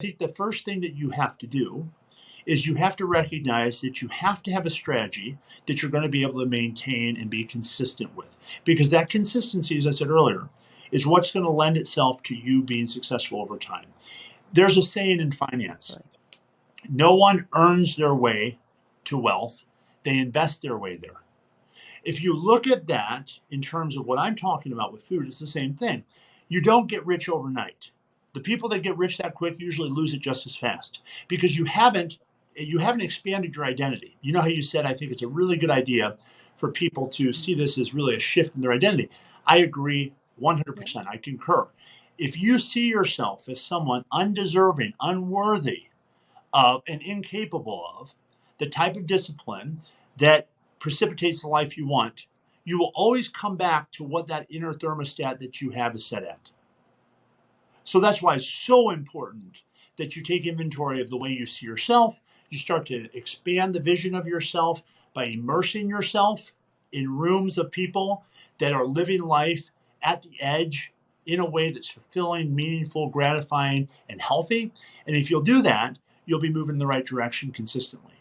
think the first thing that you have to do is you have to recognize that you have to have a strategy that you're going to be able to maintain and be consistent with. Because that consistency, as I said earlier, is what's going to lend itself to you being successful over time. There's a saying in finance: Absolutely. no one earns their way to wealth, they invest their way there. If you look at that in terms of what I'm talking about with food, it's the same thing. You don't get rich overnight. The people that get rich that quick usually lose it just as fast because you haven't expanded your identity. You know how you said I think it's a really good idea for people to see this as really a shift in their identity. I agree Yeah. 100%. I concur. If you see yourself as someone undeserving, unworthy of, and incapable of the type of discipline that precipitates the life you want, you will always come back to what that inner thermostat that you have is set at. So that's why it's so important that you take inventory of the way you see yourself. You start to expand the vision of yourself by immersing yourself in rooms of people that are living life at the edge in a way that's fulfilling, meaningful, gratifying, and healthy. And if you'll do that, you'll be moving in the right direction consistently.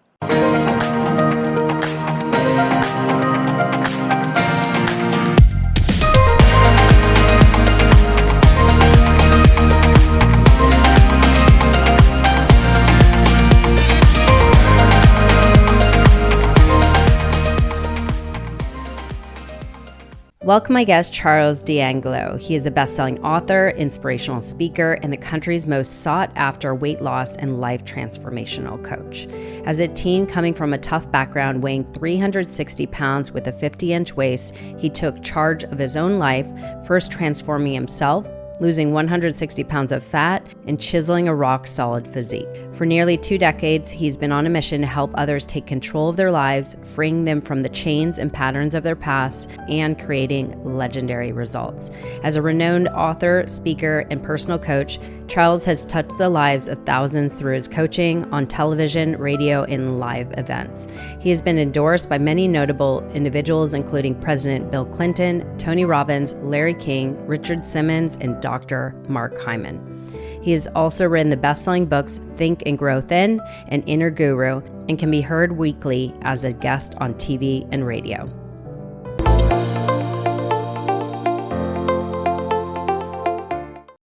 Welcome my guest, Charles D'Angelo. He is a best-selling author, inspirational speaker, and the country's most sought-after weight loss and life transformational coach. As a teen coming from a tough background, weighing 360 pounds with a 50-inch waist, he took charge of his own life, first transforming himself, losing 160 pounds of fat, and chiseling a rock-solid physique. For nearly 2 decades, he's been on a mission to help others take control of their lives, freeing them from the chains and patterns of their past, and creating legendary results. As a renowned author, speaker, and personal coach, Charles has touched the lives of thousands through his coaching on television, radio, and live events. He has been endorsed by many notable individuals, including President Bill Clinton, Tony Robbins, Larry King, Richard Simmons, and Dr. Mark Hyman. He has also written the best-selling books Think and Grow Thin and Inner Guru, and can be heard weekly as a guest on TV and radio.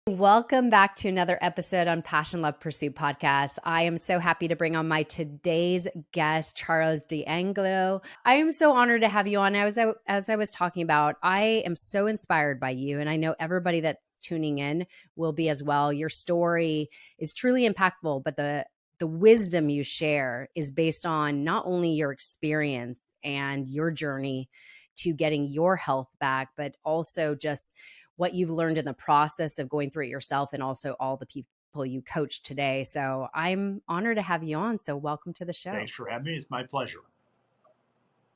Welcome back to another episode on Passion, Love, Pursuit podcast. I am so happy to bring on my today's guest, Charles D'Angelo. I am so honored to have you on. As I was talking about, I am so inspired by you, and I know everybody that's tuning in will be as well. Your story is truly impactful, but the wisdom you share is based on not only your experience and your journey to getting your health back, but also just what you've learned in the process of going through it yourself, and also all the people you coach today. So I'm honored to have you on. So welcome to the show. Thanks for having me. It's my pleasure.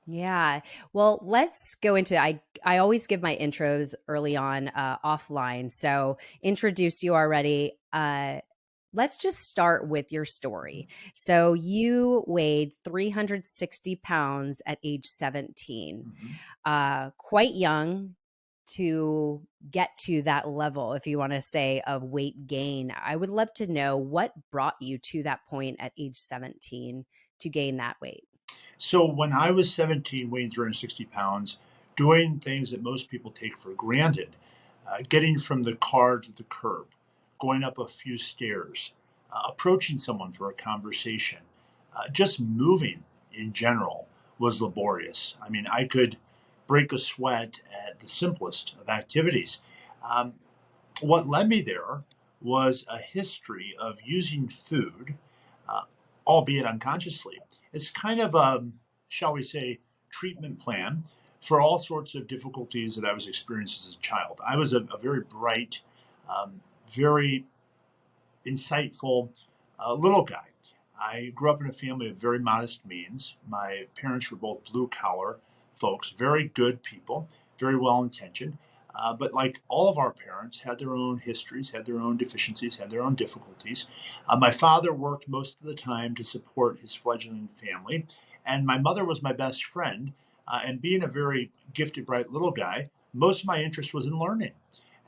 Yeah. Well, let's go into, I always give my intros early on offline. So introduced you already. Let's just start with your story. So you weighed 360 pounds at age 17, quite young to get to that level, if you want to say, of weight gain. I would love to know what brought you to that point at age 17 to gain that weight. So when I was 17, weighing 360 pounds, doing things that most people take for granted, getting from the car to the curb, going up a few stairs, approaching someone for a conversation, just moving in general was laborious. I mean, I could break a sweat at the simplest of activities. Um, what led me there was a history of using food, uh, albeit unconsciously. It's kind of a, shall we say, treatment plan for all sorts of difficulties that I was experiencing as a child. I was a very bright, very insightful little guy. I grew up in a family of very modest means. My parents were both blue collar folks, very good people, very well intentioned. But like all of our parents, had their own histories, had their own deficiencies, had their own difficulties. My father worked most of the time to support his fledgling family, and my mother was my best friend. And being a very gifted, bright little guy, most of my interest was in learning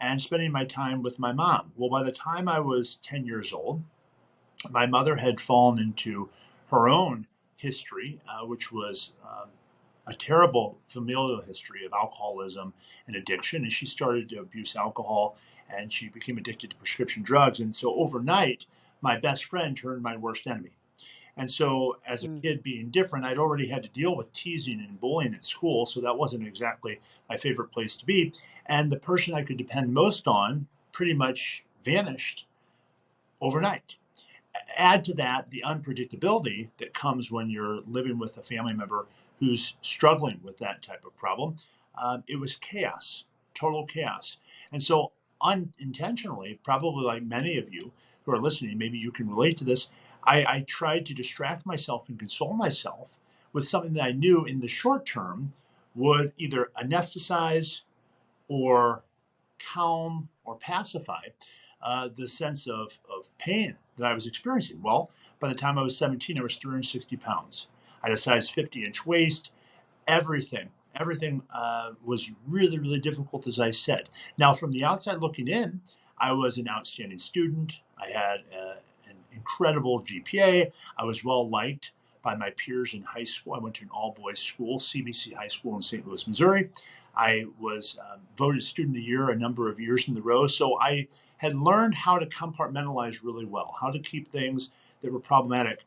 and spending my time with my mom. Well, by the time I was 10 years old, My mother had fallen into her own history, which was a terrible familial history of alcoholism and addiction. And she started to abuse alcohol and she became addicted to prescription drugs. And so overnight, my best friend turned my worst enemy. And so, as a Mm. kid being different, I'd already had to deal with teasing and bullying at school. So, that wasn't exactly my favorite place to be. And the person I could depend most on pretty much vanished overnight. Add to that the unpredictability that comes when you're living with a family member who's struggling with that type of problem. It was chaos, total chaos. And so, unintentionally, probably like many of you who are listening, maybe you can relate to this. I tried to distract myself and console myself with something that I knew in the short term would either anesthetize or calm or pacify the sense of pain that I was experiencing. Well, by the time I was 17, I was 360 pounds. I had a size 50-inch waist. Everything was really, really difficult, as I said. Now, from the outside looking in, I was an outstanding student. I had an incredible GPA. I was well liked by my peers in high school. I went to an all boys school, CBC High School in St. Louis, Missouri. I was voted Student of the Year a number of years in a row. So I had learned how to compartmentalize really well, how to keep things that were problematic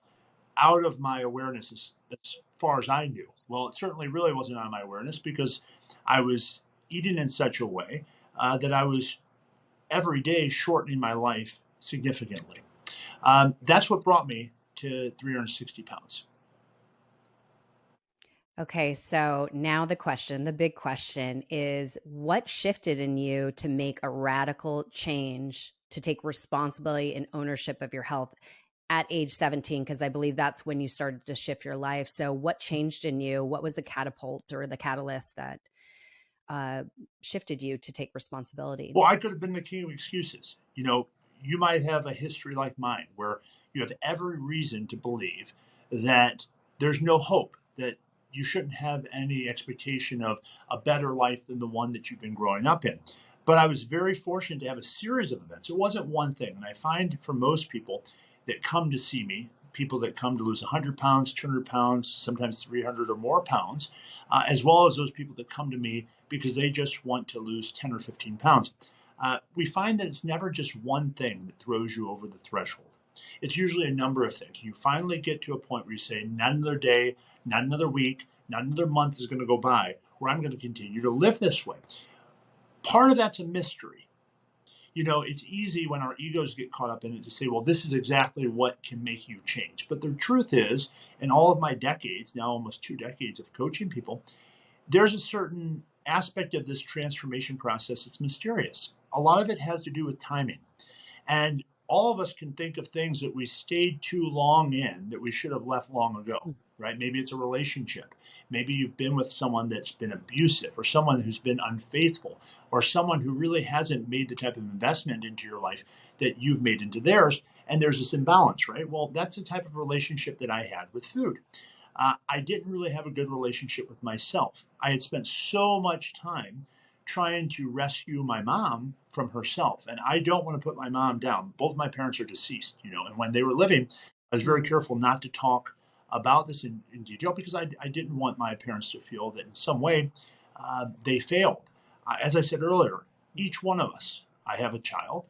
out of my awareness as far as I knew. Well, it certainly really wasn't on my awareness because I was eating in such a way that I was every day shortening my life significantly. That's what brought me to 360 pounds. Okay, so now the big question is what shifted in you to make a radical change to take responsibility and ownership of your health at age 17? Because I believe that's when you started to shift your life. So, what changed in you? What was the catapult or the catalyst that shifted you to take responsibility? Well, I could have been the king of excuses. You might have a history like mine where you have every reason to believe that there's no hope, that you shouldn't have any expectation of a better life than the one that you've been growing up in. But I was very fortunate to have a series of events. It wasn't one thing. And I find for most people that come to see me, people that come to lose 100 pounds, 200 pounds, sometimes 300 or more pounds, as well as those people that come to me because they just want to lose 10 or 15 pounds. We find that it's never just one thing that throws you over the threshold. It's usually a number of things. You finally get to a point where you say, not another day, not another week, not another month is going to go by where I'm going to continue to live this way. Part of that's a mystery. It's easy when our egos get caught up in it to say, well, this is exactly what can make you change. But the truth is, in all of my decades, now almost 2 decades of coaching people, there's a certain aspect of this transformation process that's mysterious. A lot of it has to do with timing. And all of us can think of things that we stayed too long in that we should have left long ago, right? Maybe it's a relationship. Maybe you've been with someone that's been abusive or someone who's been unfaithful or someone who really hasn't made the type of investment into your life that you've made into theirs. And there's this imbalance, right? Well, that's the type of relationship that I had with food. I didn't really have a good relationship with myself. I had spent so much time trying to rescue my mom from herself. And I don't want to put my mom down. Both my parents are deceased, and when they were living, I was very careful not to talk about this in detail because I didn't want my parents to feel that in some way they failed. As I said earlier, each one of us, I have a child,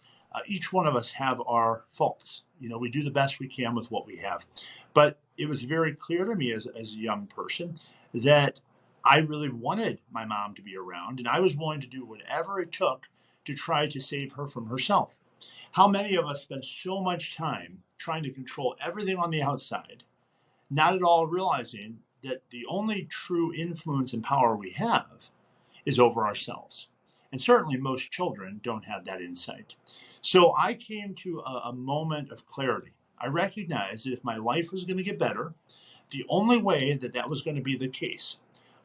each one of us have our faults. We do the best we can with what we have. But it was very clear to me as a young person that I really wanted my mom to be around, and I was willing to do whatever it took to try to save her from herself. How many of us spend so much time trying to control everything on the outside, not at all realizing that the only true influence and power we have is over ourselves? And certainly most children don't have that insight. So I came to a moment of clarity. I recognized that if my life was going to get better, the only way that that was going to be the case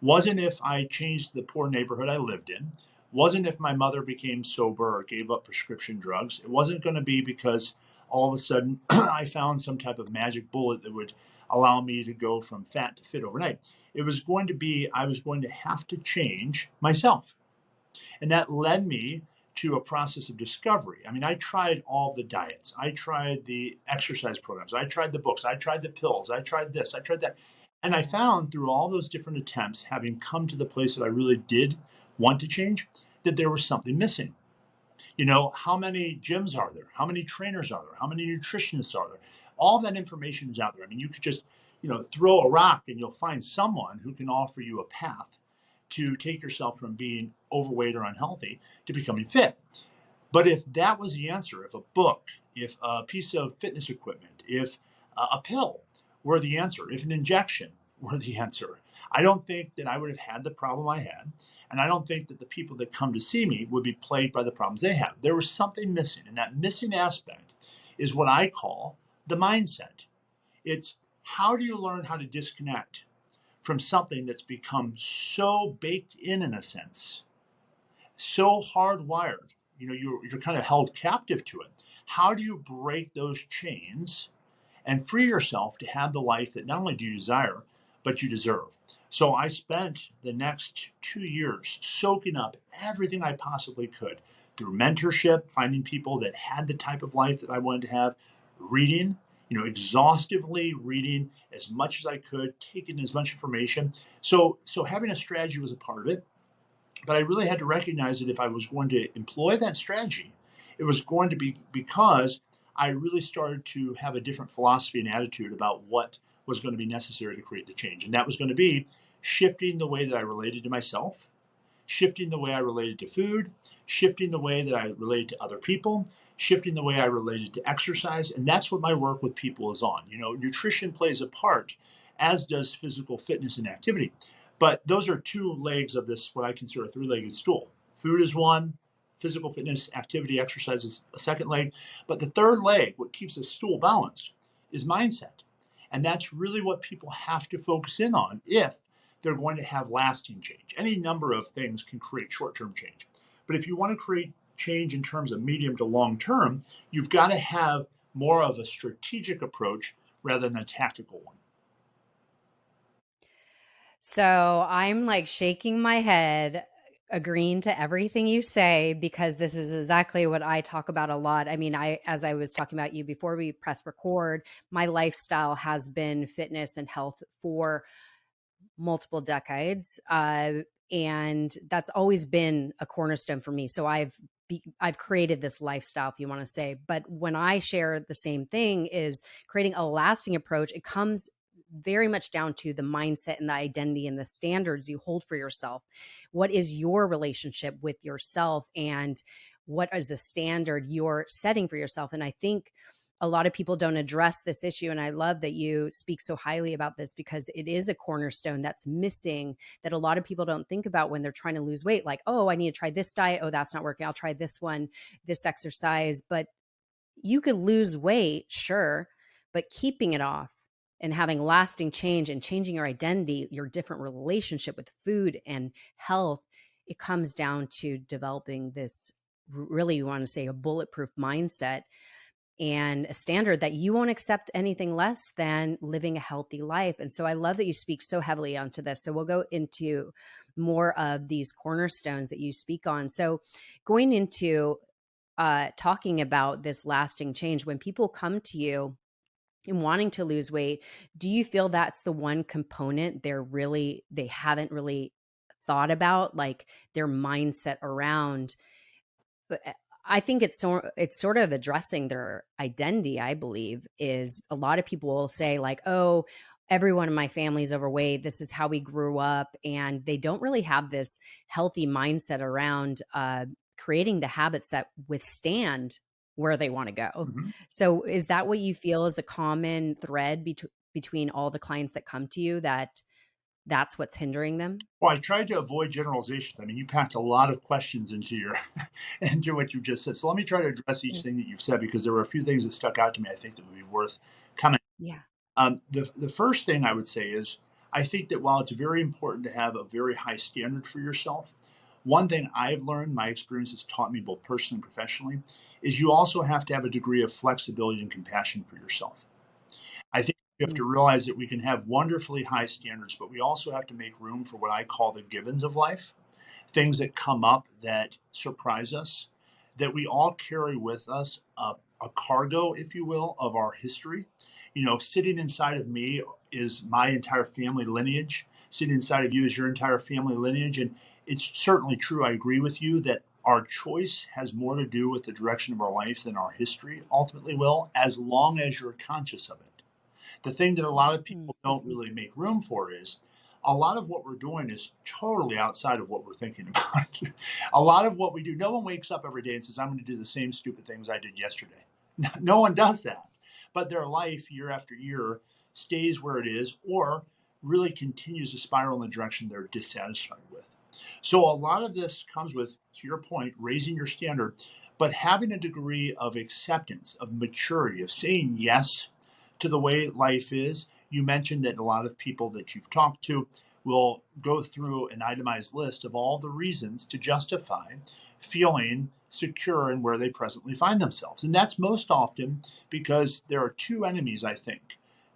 wasn't if I changed the poor neighborhood I lived in, wasn't if my mother became sober or gave up prescription drugs. It wasn't going to be because all of a sudden I found some type of magic bullet that would allow me to go from fat to fit overnight. It was going to be, I was going to have to change myself. And that led me to a process of discovery. I mean, I tried all the diets, I tried the exercise programs, I tried the books, I tried the pills, I tried this, I tried that. And I found through all those different attempts, having come to the place that I really did want to change, that there was something missing. You know, how many gyms are there? How many trainers are there? How many nutritionists are there? All that information is out there. I mean, you could just, throw a rock and you'll find someone who can offer you a path to take yourself from being overweight or unhealthy to becoming fit. But if that was the answer, if a book, if a piece of fitness equipment, if a pill were the answer, if an injection were the answer, I don't think that I would have had the problem I had. And I don't think that the people that come to see me would be plagued by the problems they have. There was something missing. And that missing aspect is what I call the mindset. It's how do you learn how to disconnect from something that's become so baked in a sense, so hardwired, you're kind of held captive to it. How do you break those chains and free yourself to have the life that not only do you desire, but you deserve? So I spent the next 2 years soaking up everything I possibly could through mentorship, finding people that had the type of life that I wanted to have, reading, exhaustively reading as much as I could, taking as much information. So having a strategy was a part of it. But I really had to recognize that if I was going to employ that strategy, it was going to be because I really started to have a different philosophy and attitude about what was going to be necessary to create the change. And that was going to be shifting the way that I related to myself, shifting the way I related to food, shifting the way that I related to other people, shifting the way I related to exercise. And that's what my work with people is on. Nutrition plays a part, as does physical fitness and activity. But those are two legs of this, what I consider a three-legged stool. Food is one, physical fitness, activity, exercise is a second leg. But the third leg, what keeps the stool balanced, is mindset. And that's really what people have to focus in on if they're going to have lasting change. Any number of things can create short-term change. But if you want to create change in terms of medium to long term, you've got to have more of a strategic approach rather than a tactical one. So I'm like shaking my head, agreeing to everything you say, because this is exactly what I talk about a lot. I mean, as I was talking about you before we press record, my lifestyle has been fitness and health for multiple decades. And that's always been a cornerstone for me. So I've created this lifestyle, if you want to say. But when I share the same thing, is creating a lasting approach, it comes very much down to the mindset and the identity and the standards you hold for yourself. What is your relationship with yourself, and what is the standard you're setting for yourself? And I think a lot of people don't address this issue. And I love that you speak so highly about this, because it is a cornerstone that's missing, that a lot of people don't think about when they're trying to lose weight. Like, oh, I need to try this diet. Oh, that's not working. I'll try this one, this exercise. But you could lose weight, sure, but keeping it off and having lasting change and changing your identity, your different relationship with food and health, it comes down to developing this, really, you want to say, a bulletproof mindset and a standard that you won't accept anything less than living a healthy life. And so I love that you speak so heavily onto this. So we'll go into more of these cornerstones that you speak on. So going into talking about this lasting change, when people come to you and wanting to lose weight, do you feel that's the one component they haven't really thought about, like their mindset around? I think it's sort of addressing their identity. I believe is a lot of people will say like, oh, everyone in my family is overweight. This is how we grew up. And they don't really have this healthy mindset around creating the habits that withstand where they want to go. Mm-hmm. So is that what you feel is the common thread between all the clients that come to you, that's what's hindering them? Well, I tried to avoid generalizations. I mean, you packed a lot of questions into into what you just said. So let me try to address each thing that you've said, because there were a few things that stuck out to me, I think, that would be worth commenting. Yeah. The first thing I would say is, I think that while it's very important to have a very high standard for yourself, one thing I've learned, my experience has taught me both personally and professionally, is you also have to have a degree of flexibility and compassion for yourself. I think you have to realize that we can have wonderfully high standards, but we also have to make room for what I call the givens of life, things that come up that surprise us, that we all carry with us a cargo, if you will, of our history. Sitting inside of me is my entire family lineage. Sitting inside of you is your entire family lineage. And it's certainly true. I agree with you that our choice has more to do with the direction of our life than our history ultimately will, as long as you're conscious of it. The thing that a lot of people don't Mm-hmm. really make room for is a lot of what we're doing is totally outside of what we're thinking about. A lot of what we do, no one wakes up every day and says, I'm going to do the same stupid things I did yesterday. No one does that. But their life, year after year, stays where it is or really continues to spiral in the direction they're dissatisfied with. So a lot of this comes with, to your point, raising your standard, but having a degree of acceptance, of maturity, of saying yes to the way life is. You mentioned that a lot of people that you've talked to will go through an itemized list of all the reasons to justify feeling secure in where they presently find themselves. And that's most often because there are two enemies, I think,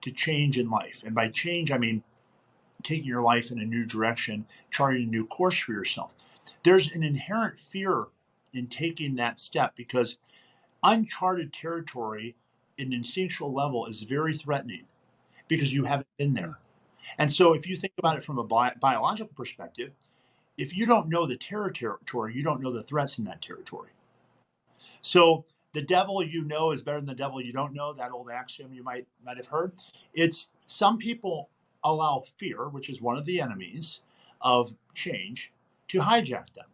to change in life. And by change, I mean taking your life in a new direction, charting a new course for yourself. There's an inherent fear in taking that step because uncharted territory in an instinctual level is very threatening because you haven't been there. And so if you think about it from a biological perspective, if you don't know the territory, you don't know the threats in that territory. So the devil you know is better than the devil you don't know. That old axiom you might have heard. It's some people allow fear, which is one of the enemies of change, to hijack them.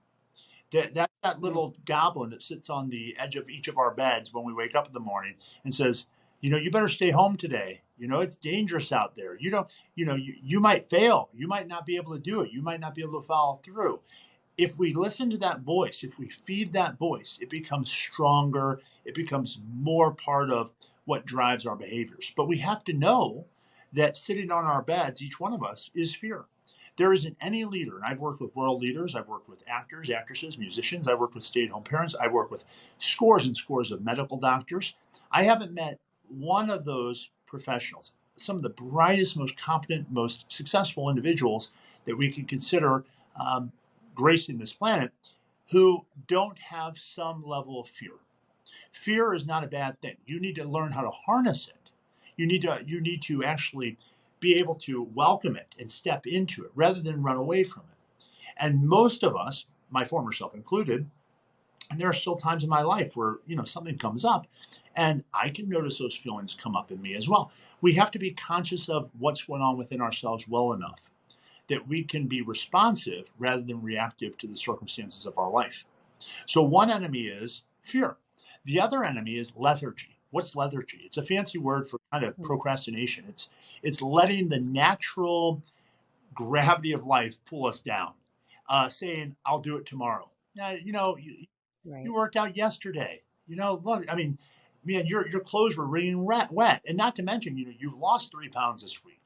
That little goblin that sits on the edge of each of our beds when we wake up in the morning and says, you better stay home today. It's dangerous out there. You might fail. You might not be able to do it. You might not be able to follow through. If we listen to that voice, if we feed that voice, it becomes stronger. It becomes more part of what drives our behaviors. But we have to know that sitting on our beds, each one of us, is fear. There isn't any leader, and I've worked with world leaders, I've worked with actors, actresses, musicians, I've worked with stay at home parents, I've worked with scores and scores of medical doctors. I haven't met one of those professionals, some of the brightest, most competent, most successful individuals that we can consider um, gracing this planet, who don't have some level of fear. Fear is not a bad thing. You need to learn how to harness it. You need to actually be able to welcome it and step into it rather than run away from it. And most of us, my former self included, and there are still times in my life where something comes up and I can notice those feelings come up in me as well. We have to be conscious of what's going on within ourselves well enough that we can be responsive rather than reactive to the circumstances of our life. So one enemy is fear. The other enemy is lethargy. What's lethargy? It's a fancy word for kind of procrastination. It's letting the natural gravity of life pull us down, saying, "I'll do it tomorrow." Now, you Right. worked out yesterday. Look, I mean, man, your clothes were wringing wet, and not to mention, you've lost 3 pounds this week.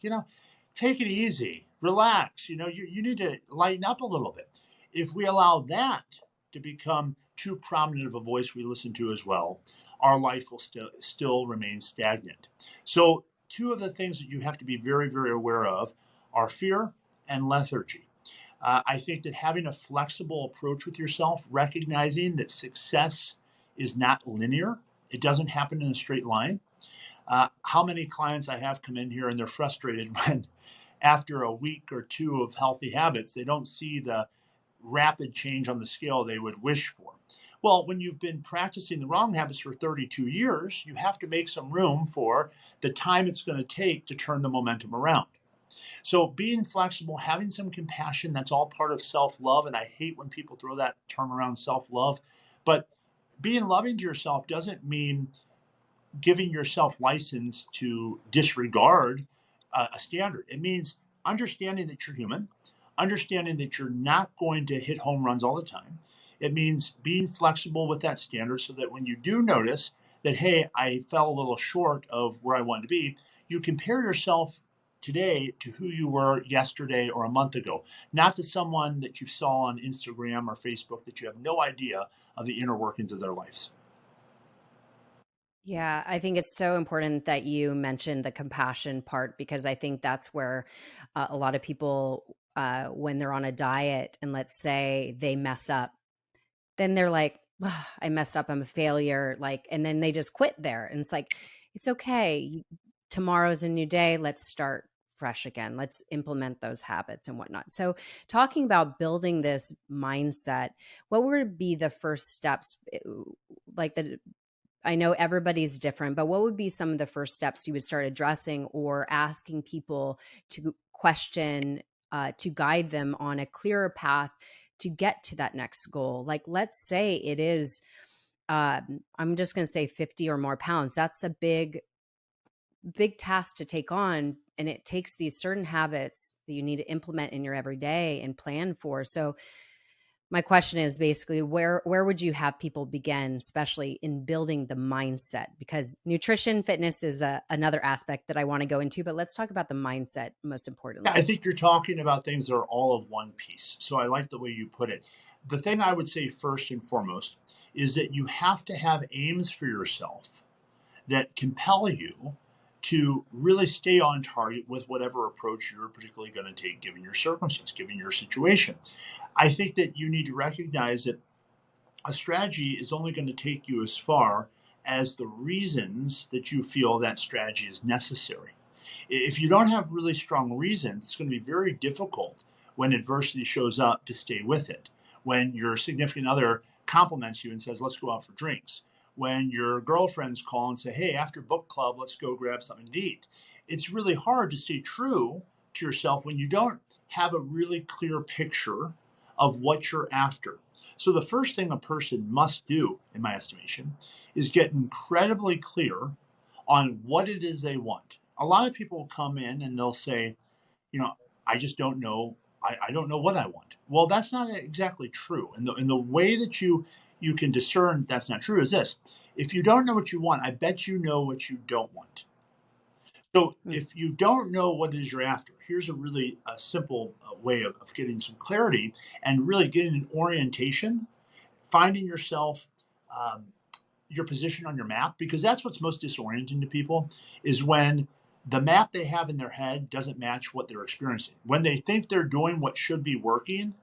Take it easy, relax. You need to lighten up a little bit. If we allow that to become too prominent of a voice we listen to as well, our life will still remain stagnant. So, two of the things that you have to be very, very aware of are fear and lethargy. I think that having a flexible approach with yourself, recognizing that success is not linear, it doesn't happen in a straight line. How many clients I have come in here and they're frustrated when, after a week or two of healthy habits, they don't see the rapid change on the scale they would wish for. Well, when you've been practicing the wrong habits for 32 years, you have to make some room for the time it's going to take to turn the momentum around. So being flexible, having some compassion, that's all part of self-love. And I hate when people throw that term around, self-love. But being loving to yourself doesn't mean giving yourself license to disregard a standard. It means understanding that you're human, understanding that you're not going to hit home runs all the time. It means being flexible with that standard so that when you do notice that, hey, I fell a little short of where I wanted to be, you compare yourself today to who you were yesterday or a month ago, not to someone that you saw on Instagram or Facebook that you have no idea of the inner workings of their lives. Yeah, I think it's so important that you mentioned the compassion part because I think that's where a lot of people, when they're on a diet and let's say they mess up, then they're like, I messed up, I'm a failure, like, and then they just quit there. And it's like, it's okay. Tomorrow's a new day. Let's start fresh again. Let's implement those habits and whatnot. So, talking about building this mindset, what would be the first steps? Like the I know everybody's different, but what would be some of the first steps you would start addressing or asking people to question, to guide them on a clearer path to get to that next goal? Like, let's say it is, I'm just going to say 50 or more pounds. That's a big, big task to take on. And it takes these certain habits that you need to implement in your everyday and plan for. So, my question is basically where would you have people begin, especially in building the mindset? Because nutrition, fitness is another aspect that I want to go into, but let's talk about the mindset most Yeah, I importantly. think you're talking about things that are all of one piece. So I like the way you put it. The thing I would say first and foremost is that you have to have aims for yourself that compel you to really stay on target with whatever approach you're particularly going to take, given your circumstance, given your situation. I think that you need to recognize that a strategy is only going to take you as far as the reasons that you feel that strategy is necessary. If you don't have really strong reasons, it's going to be very difficult when adversity shows up to stay with it. When your significant other compliments you and says, let's go out for drinks. When your girlfriends call and say, hey, after book club, let's go grab something to eat. It's really hard to stay true to yourself when you don't have a really clear picture of what you're after. So, the first thing a person must do, in my estimation, is get incredibly clear on what it is they want. A lot of people come in and they'll say, you know, I just don't know. I don't know what I want. Well, that's not exactly true. And the way that you can discern that's not true is this. If you don't know what you want, I bet you know what you don't want. So Mm. if you don't know what it is you're after, here's a really simple way of getting some clarity and really getting an orientation, finding yourself, um, your position on your map, because that's what's most disorienting to people is when the map they have in their head doesn't match what they're experiencing. When they think they're doing what should be working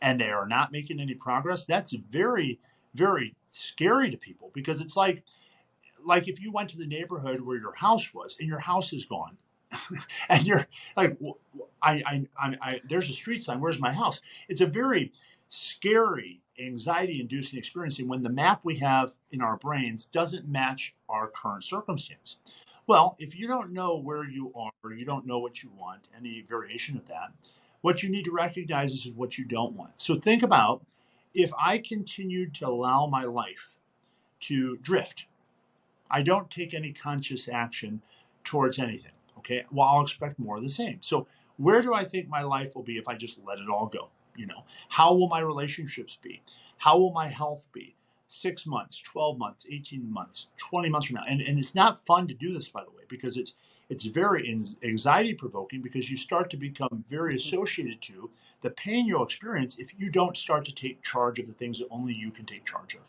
and they are not making any progress, that's very, very scary to people because it's like if you went to the neighborhood where your house was and your house is gone and you're like, there's a street sign. Where's my house? It's a very scary, anxiety-inducing experience. And when the map we have in our brains doesn't match our current circumstance, well, if you don't know where you are, or you don't know what you want, any variation of that, what you need to recognize is what you don't want. So think about if I continued to allow my life to drift, I don't take any conscious action towards anything. Okay. Well, I'll expect more of the same. So, where do I think my life will be if I just let it all go? How will my relationships be? How will my health be? 6 months, 12 months, 18 months, 20 months from now. And it's not fun to do this, by the way, because it's very anxiety provoking because you start to become very associated to the pain you'll experience if you don't start to take charge of the things that only you can take charge of.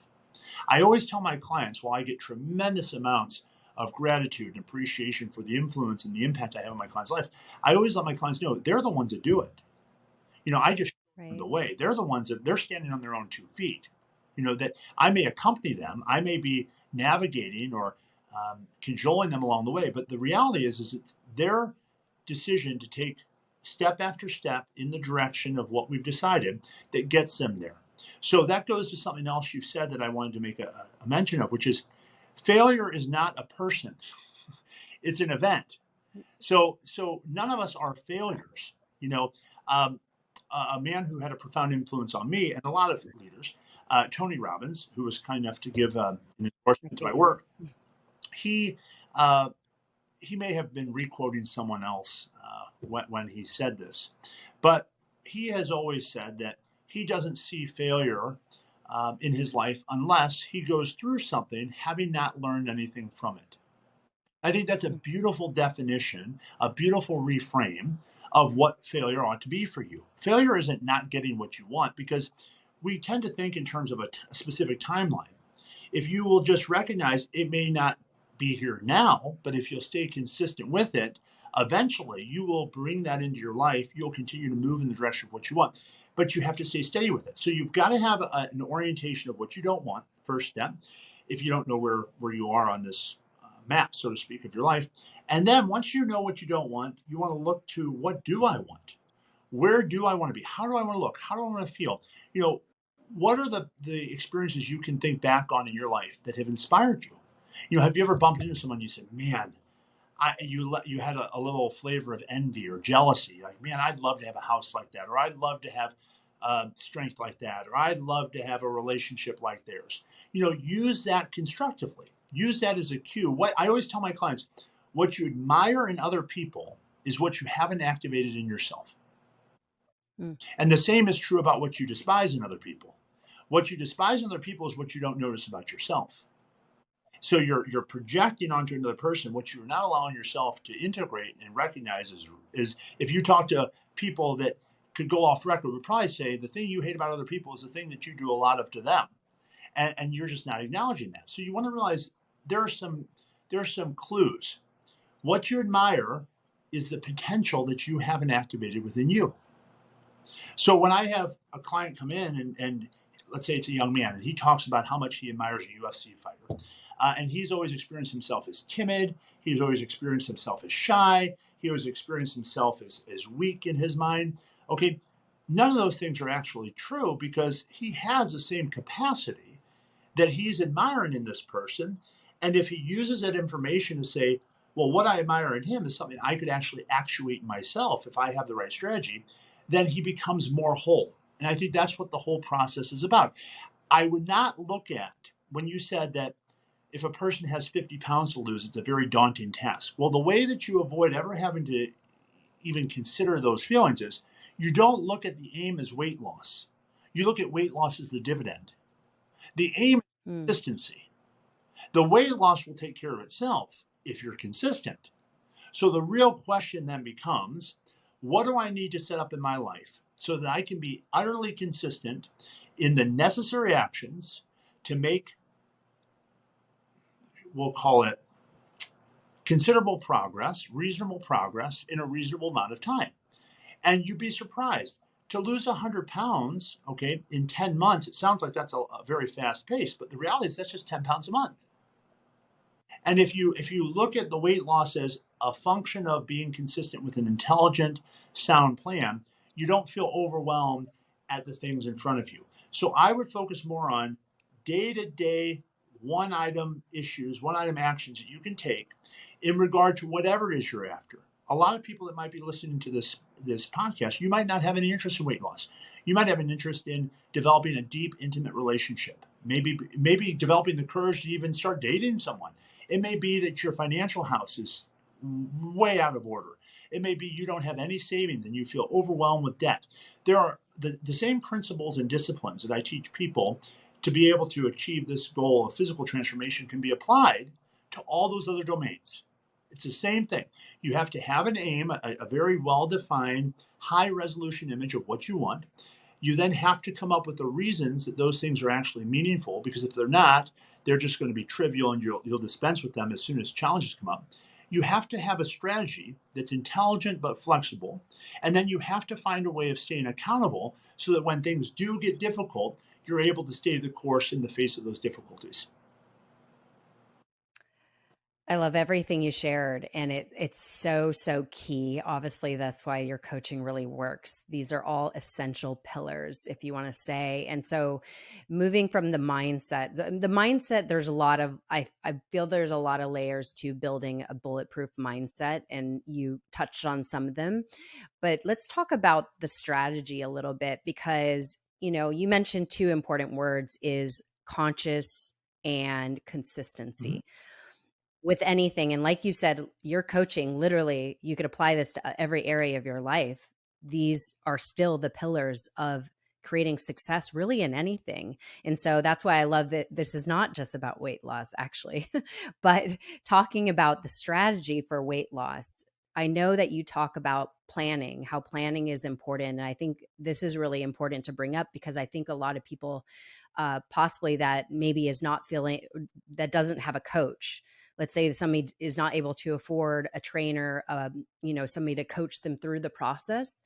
I always tell my clients, while I get tremendous amounts of gratitude and appreciation for the influence and the impact I have on my clients' life, I always let my clients know they're the ones that do it. I just show them Right. the way. They're the ones that they're standing on their own 2 feet. That I may accompany them, I may be navigating or cajoling them along the way, but the reality is it's their decision to take step after step in the direction of what we've decided that gets them there. So that goes to something else you said that I wanted to make a mention of, which is failure is not a person; it's an event. So none of us are failures. You know, um, a man who had a profound influence on me and a lot of leaders, Tony Robbins, who was kind enough to give an endorsement to my Okay. work. He uh, he may have been requoting someone else when he said this, but he has always said that he doesn't see failure in his life unless he goes through something having not learned anything from it. I think that's a beautiful definition, a beautiful reframe of what failure ought to be for you. Failure isn't not getting what you want because we tend to think in terms of a specific timeline. If you will just recognize it may not be here now, but if you'll stay consistent with it, eventually you will bring that into your life. You'll continue to move in the direction of what you want. but you have to stay steady with it. So you've got to have an orientation of what you don't want, first step, if you don't know where you are on this map, so to speak, of your life. And then once you know what you don't want, you want to look to, what do I want? Where do I want to be? How do I want to look? How do I want to feel? You know, what are the experiences you can think back on in your life that have inspired you? You know, have you ever bumped into someone you said, man, you had a little flavor of envy or jealousy, like, man, I'd love to have a house like that, or I'd love to have strength like that, or I'd love to have a relationship like theirs. You know, use that constructively. Use that as a cue. What I always tell my clients, what you admire in other people is what you haven't activated in yourself. Mm. And the same is true about what you despise in other people. What you despise in other people is what you don't notice about yourself. So you're projecting onto another person what you're not allowing yourself to integrate and recognize is if you talk to people that could go off record, would probably say the thing you hate about other people is the thing that you do a lot of to them, and you're just not acknowledging that. So you want to realize there are some clues. What you admire is the potential that you haven't activated within you. So when I have a client come in and let's say it's a young man and he talks about how much he admires a UFC fighter, and he's always experienced himself as timid, he's always experienced himself as shy, he always experienced himself as weak in his mind. Okay, none of those things are actually true because he has the same capacity that he's admiring in this person. And if he uses that information to say, well, what I admire in him is something I could actually actuate myself if I have the right strategy, then he becomes more whole. And I think that's what the whole process is about. I would not look at when you said that if a person has 50 pounds to lose, it's a very daunting task. Well, the way that you avoid ever having to even consider those feelings is you don't look at the aim as weight loss. You look at weight loss as the dividend. The aim is consistency. The weight loss will take care of itself if you're consistent. So the real question then becomes, what do I need to set up in my life so that I can be utterly consistent in the necessary actions to make, we'll call it considerable progress, reasonable progress in a reasonable amount of time? And you'd be surprised to lose 100 pounds, okay, in 10 months. It sounds like that's a very fast pace, but the reality is that's just 10 pounds a month. And if you look at the weight loss as a function of being consistent with an intelligent, sound plan, you don't feel overwhelmed at the things in front of you. So I would focus more on day-to-day, one-item issues, one-item actions that you can take in regard to whatever it is you're after. A lot of people that might be listening to this podcast, you might not have any interest in weight loss. You might have an interest in developing a deep, intimate relationship. Maybe developing the courage to even start dating someone. It may be that your financial house is way out of order. It may be you don't have any savings and you feel overwhelmed with debt. There are the same principles and disciplines that I teach people to be able to achieve this goal of physical transformation can be applied to all those other domains. It's the same thing. You have to have an aim, a very well-defined, high-resolution image of what you want. You then have to come up with the reasons that those things are actually meaningful, because if they're not, they're just going to be trivial and you'll dispense with them as soon as challenges come up. You have to have a strategy that's intelligent but flexible. And then you have to find a way of staying accountable so that when things do get difficult, you're able to stay the course in the face of those difficulties. I love everything you shared, and it's so key. Obviously, that's why your coaching really works. These are all essential pillars, if you want to say. And so moving from the mindset, there's a lot of, I feel there's a lot of layers to building a bulletproof mindset, and you touched on some of them. But let's talk about the strategy a little bit, because, you mentioned two important words is conscious and consistency. With anything. And like you said, your coaching, literally, you could apply this to every area of your life. These are still the pillars of creating success really in anything. And so that's why I love that this is not just about weight loss, actually, but talking about the strategy for weight loss. I know that you talk about planning, how planning is important. And I think this is really important to bring up, because I think a lot of people possibly that maybe is not feeling, that doesn't have a coach, let's say somebody is not able to afford a trainer, somebody to coach them through the process.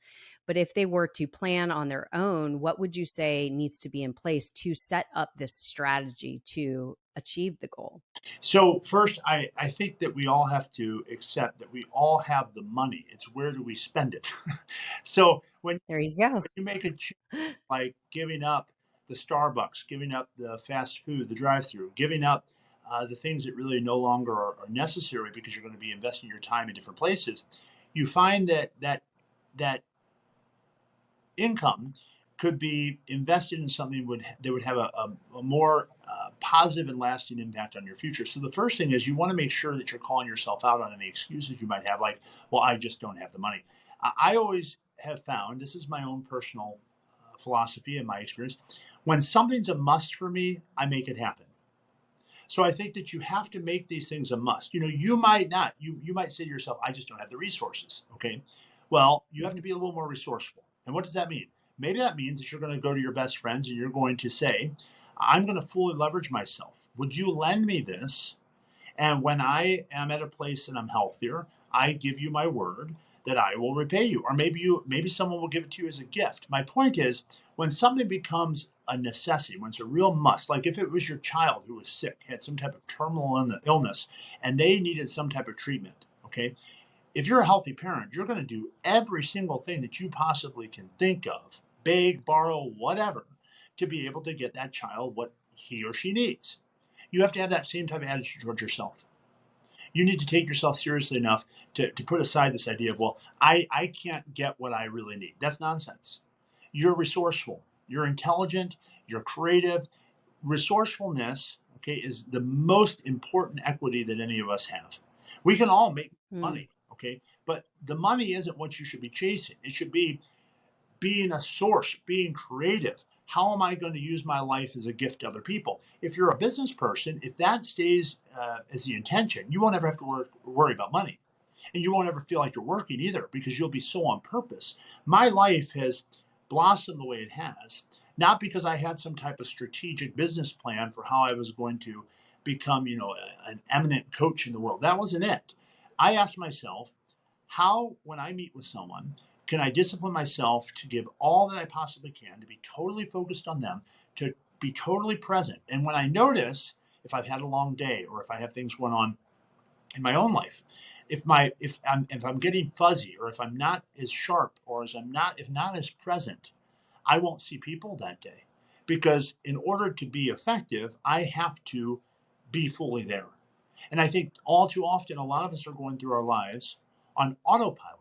But if they were to plan on their own, what would you say needs to be in place to set up this strategy to achieve the goal? So first, I think that we all have to accept that we all have the money. It's where do we spend it? So There you go. when you make a choice like giving up the Starbucks, giving up the fast food, the drive-through, giving up the things that really no longer are necessary because you're going to be investing your time in different places, you find that income could be invested in something that would have a more positive and lasting impact on your future. So the first thing is you want to make sure that you're calling yourself out on any excuses you might have, like, well, I just don't have the money. I always have found, this is my own personal philosophy and my experience, when something's a must for me, I make it happen. So I think that you have to make these things a must. You might not. You might say to yourself, I just don't have the resources. Okay. Well, you have to be a little more resourceful. And what does that mean? Maybe that means that you're going to go to your best friends and you're going to say, I'm going to fully leverage myself. Would you lend me this? And when I am at a place and I'm healthier, I give you my word that I will repay you. Or maybe someone will give it to you as a gift. My point is, when something becomes a necessity, when it's a real must, like if it was your child who was sick, had some type of terminal illness, and they needed some type of treatment, okay? If you're a healthy parent, you're going to do every single thing that you possibly can think of, beg, borrow, whatever, to be able to get that child what he or she needs. You have to have that same type of attitude towards yourself. You need to take yourself seriously enough to put aside this idea of, well, I can't get what I really need. That's nonsense. You're resourceful, you're intelligent, you're creative. Resourcefulness, okay, is the most important equity that any of us have. We can all make Mm. money, okay, but the money isn't what you should be chasing. It should be being a source, being creative. How am I going to use my life as a gift to other people? If you're a business person, if that stays as the intention, you won't ever have to worry about money. And you won't ever feel like you're working either because you'll be so on purpose. My life has blossomed the way it has, not because I had some type of strategic business plan for how I was going to become, an eminent coach in the world. That wasn't it. I asked myself, how, when I meet with someone, can I discipline myself to give all that I possibly can, to be totally focused on them, to be totally present? And when I notice if I've had a long day or if I have things going on in my own life, if I'm getting fuzzy or if I'm not as sharp or as I'm not if not as present, I won't see people that day. Because in order to be effective, I have to be fully there. And I think all too often, a lot of us are going through our lives on autopilot.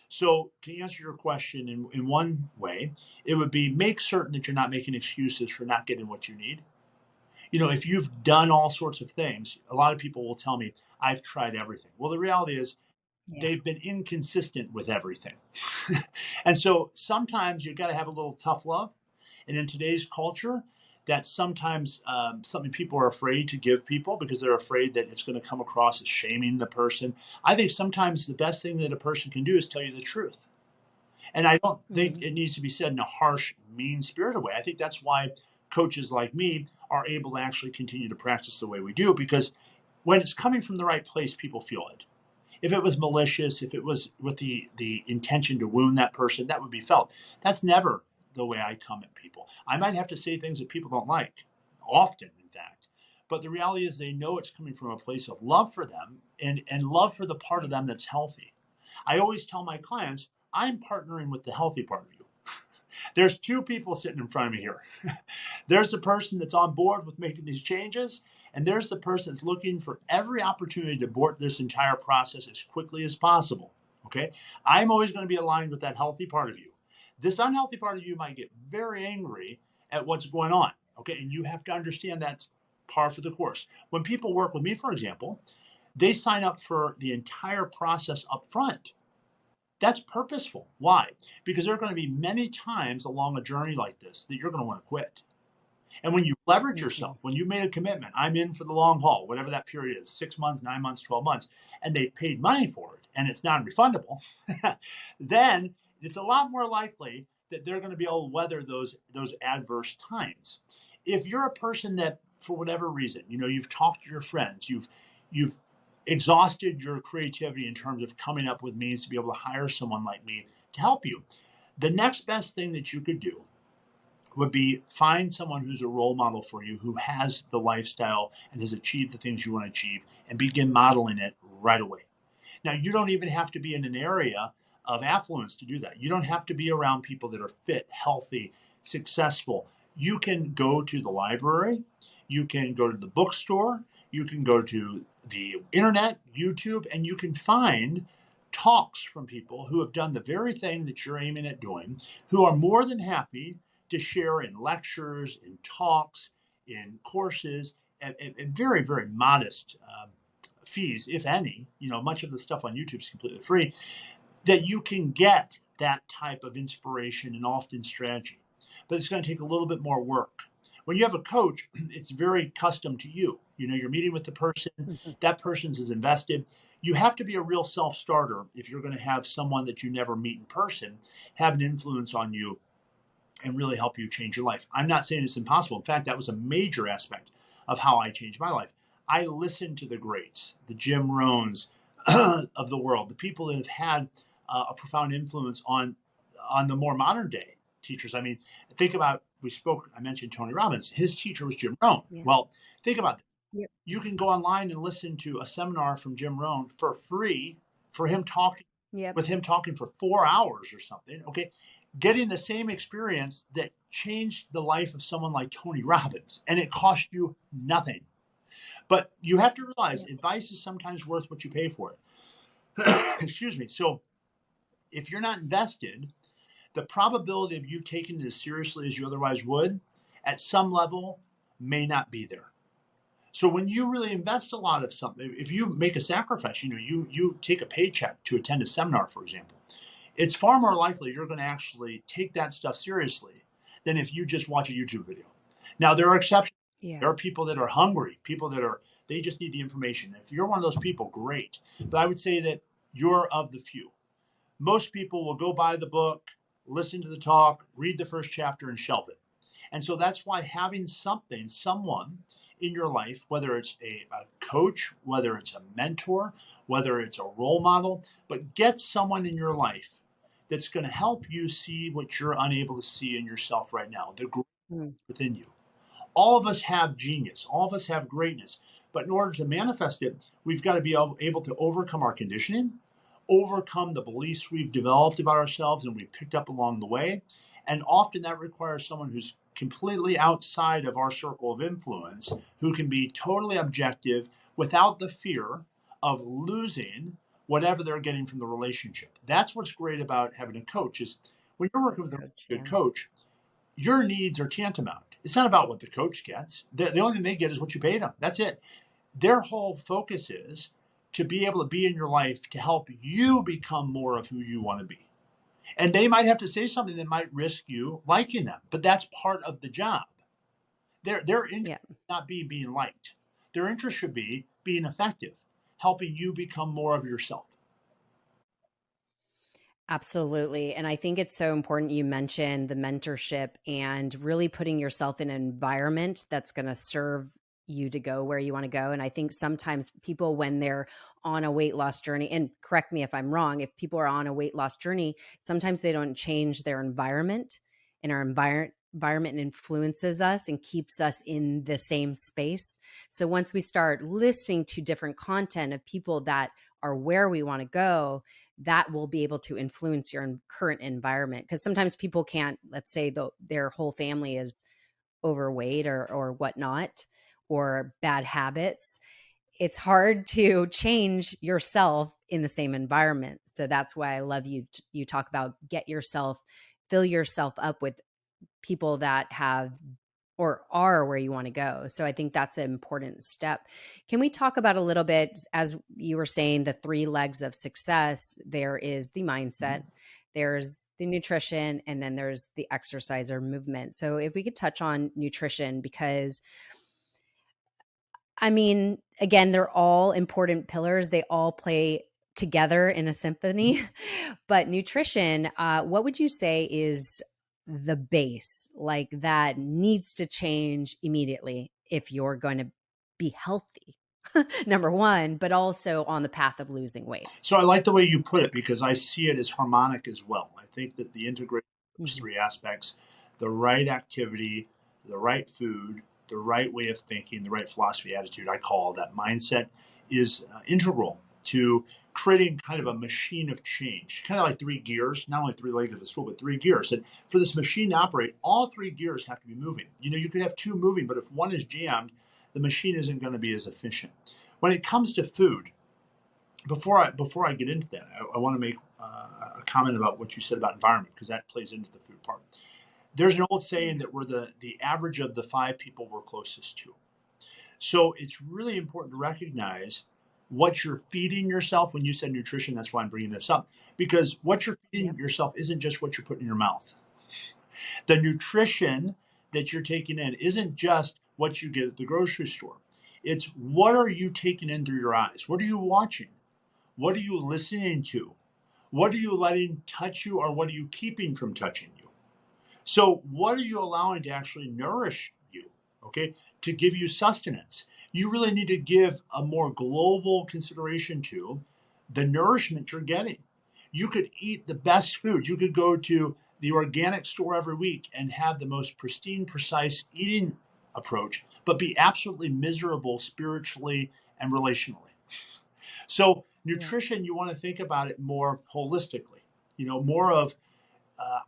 So, to answer your question in one way, it would be make certain that you're not making excuses for not getting what you need. If you've done all sorts of things, a lot of people will tell me, I've tried everything. Well, the reality is, Yeah. they've been inconsistent with everything. And so sometimes you've got to have a little tough love. And in today's culture, that's sometimes something people are afraid to give people because they're afraid that it's going to come across as shaming the person. I think sometimes the best thing that a person can do is tell you the truth. And I don't think Mm. it needs to be said in a harsh, mean spirited way. I think that's why coaches like me are able to actually continue to practice the way we do, because when it's coming from the right place, people feel it. If it was malicious, if it was with the intention to wound that person, that would be felt. That's never the way I come at people. I might have to say things that people don't like, often, in fact. But the reality is they know it's coming from a place of love for them and love for the part of them that's healthy. I always tell my clients, I'm partnering with the healthy part of you. There's two people sitting in front of me here. There's the person that's on board with making these changes, and there's the person that's looking for every opportunity to abort this entire process as quickly as possible. Okay? I'm always going to be aligned with that healthy part of you. This unhealthy part of you might get very angry at what's going on. Okay? And you have to understand that's par for the course. When people work with me, for example, they sign up for the entire process up front. That's purposeful. Why? Because there are going to be many times along a journey like this that you're going to want to quit. And when you leverage Mhm. yourself, when you made a commitment, I'm in for the long haul, whatever that period is, 6 months, 9 months, 12 months, and they paid money for it and it's non refundable, then it's a lot more likely that they're going to be able to weather those adverse times. If you're a person that, for whatever reason, you've talked to your friends, you've exhausted your creativity in terms of coming up with means to be able to hire someone like me to help you. The next best thing that you could do would be find someone who's a role model for you, who has the lifestyle and has achieved the things you want to achieve, and begin modeling it right away. Now, you don't even have to be in an area of affluence to do that. You don't have to be around people that are fit, healthy, successful. You can go to the library, you can go to the bookstore, you can go to the internet, YouTube, and you can find talks from people who have done the very thing that you're aiming at doing, who are more than happy to share in lectures, in talks, in courses, and very, very modest fees, if any. Much of the stuff on YouTube is completely free, that you can get that type of inspiration and often strategy. But it's going to take a little bit more work. When you have a coach, it's very custom to you. You're meeting with the person, that person's is invested. You have to be a real self-starter if you're going to have someone that you never meet in person have an influence on you and really help you change your life. I'm not saying it's impossible. In fact, that was a major aspect of how I changed my life. I listened to the greats, the Jim Rohns of the world, the people that have had a profound influence on the more modern day teachers. I mean, think about, I mentioned Tony Robbins. His teacher was Jim Rohn. Yeah. Well, think about that. Yep. You can go online and listen to a seminar from Jim Rohn for free for him talking, yep, with him talking for 4 hours or something. Okay. Getting the same experience that changed the life of someone like Tony Robbins, and it cost you nothing. But you have to realize advice is sometimes worth what you pay for it. Excuse me. So if you're not invested, the probability of you taking it as seriously as you otherwise would at some level may not be there. So when you really invest a lot of something, if you make a sacrifice, you take a paycheck to attend a seminar, for example, it's far more likely you're going to actually take that stuff seriously than if you just watch a YouTube video. Now, there are exceptions. Yeah. There are people that are hungry, people that they just need the information. If you're one of those people, great. But I would say that you're of the few. Most people will go buy the book, listen to the talk, read the first chapter, and shelve it. And so that's why having someone in your life, whether it's a coach, whether it's a mentor, whether it's a role model, but get someone in your life that's going to help you see what you're unable to see in yourself right now, the greatness within you. All of us have genius. All of us have greatness. But in order to manifest it, we've got to be able to overcome our conditioning, overcome the beliefs we've developed about ourselves and we've picked up along the way. And often that requires someone who's completely outside of our circle of influence, who can be totally objective without the fear of losing whatever they're getting from the relationship. That's what's great about having a coach, is when you're working with a good coach, your needs are tantamount. It's not about what the coach gets. The only thing they get is what you paid them. That's it. Their whole focus is to be able to be in your life to help you become more of who you want to be. And they might have to say something that might risk you liking them, but that's part of the job. Their interest should not be being liked. Their interest should be being effective, helping you become more of yourself. Absolutely. And I think it's so important you mentioned the mentorship and really putting yourself in an environment that's going to serve you to go where you want to go. And I think sometimes people, when they're on a weight loss journey, and correct me if I'm wrong, if people are on a weight loss journey, sometimes they don't change their environment, and our environment influences us and keeps us in the same space. So once we start listening to different content of people that are where we want to go, that will be able to influence your current environment. Because sometimes people can't, let's say their whole family is overweight or whatnot, or bad habits. It's hard to change yourself in the same environment. So that's why I love you talk about fill yourself up with people that have or are where you want to go. So I think that's an important step. Can we talk about a little bit, as you were saying, the 3 legs of success? There is the mindset, there's the nutrition, and then there's the exercise or movement. So if we could touch on nutrition, because I mean, again, they're all important pillars. They all play together in a symphony. But nutrition, what would you say is the base, like that needs to change immediately if you're going to be healthy? number one, but also on the path of losing weight. So I like the way you put it because I see it as harmonic as well. I think that the integration of those Mhm. three aspects, the right activity, the right food, the right way of thinking, the right philosophy, attitude, I call that mindset, is integral to creating kind of a machine of change, kind of like three gears, not only three legs of a stool, but three gears. And for this machine to operate, all three gears have to be moving. You know, you could have two moving, but if one is jammed, the machine isn't going to be as efficient. When it comes to food, before I get into that, I want to make a comment about what you said about environment because that plays into the food part. There's an old saying that we're the average of the five people we're closest to. So it's really important to recognize what you're feeding yourself. When you said nutrition, that's why I'm bringing this up, because what you're feeding Yep. yourself isn't just what you're putting in your mouth. The nutrition that you're taking in isn't just what you get at the grocery store. It's what are you taking in through your eyes? What are you watching? What are you listening to? What are you letting touch you, or what are you keeping from touching you? So, what are you allowing to actually nourish you? Okay, to give you sustenance. You really need to give a more global consideration to the nourishment you're getting. You could eat the best food. You could go to the organic store every week and have the most pristine, precise eating approach, but be absolutely miserable spiritually and relationally. So Yeah. nutrition, you want to think about it more holistically. You know, more of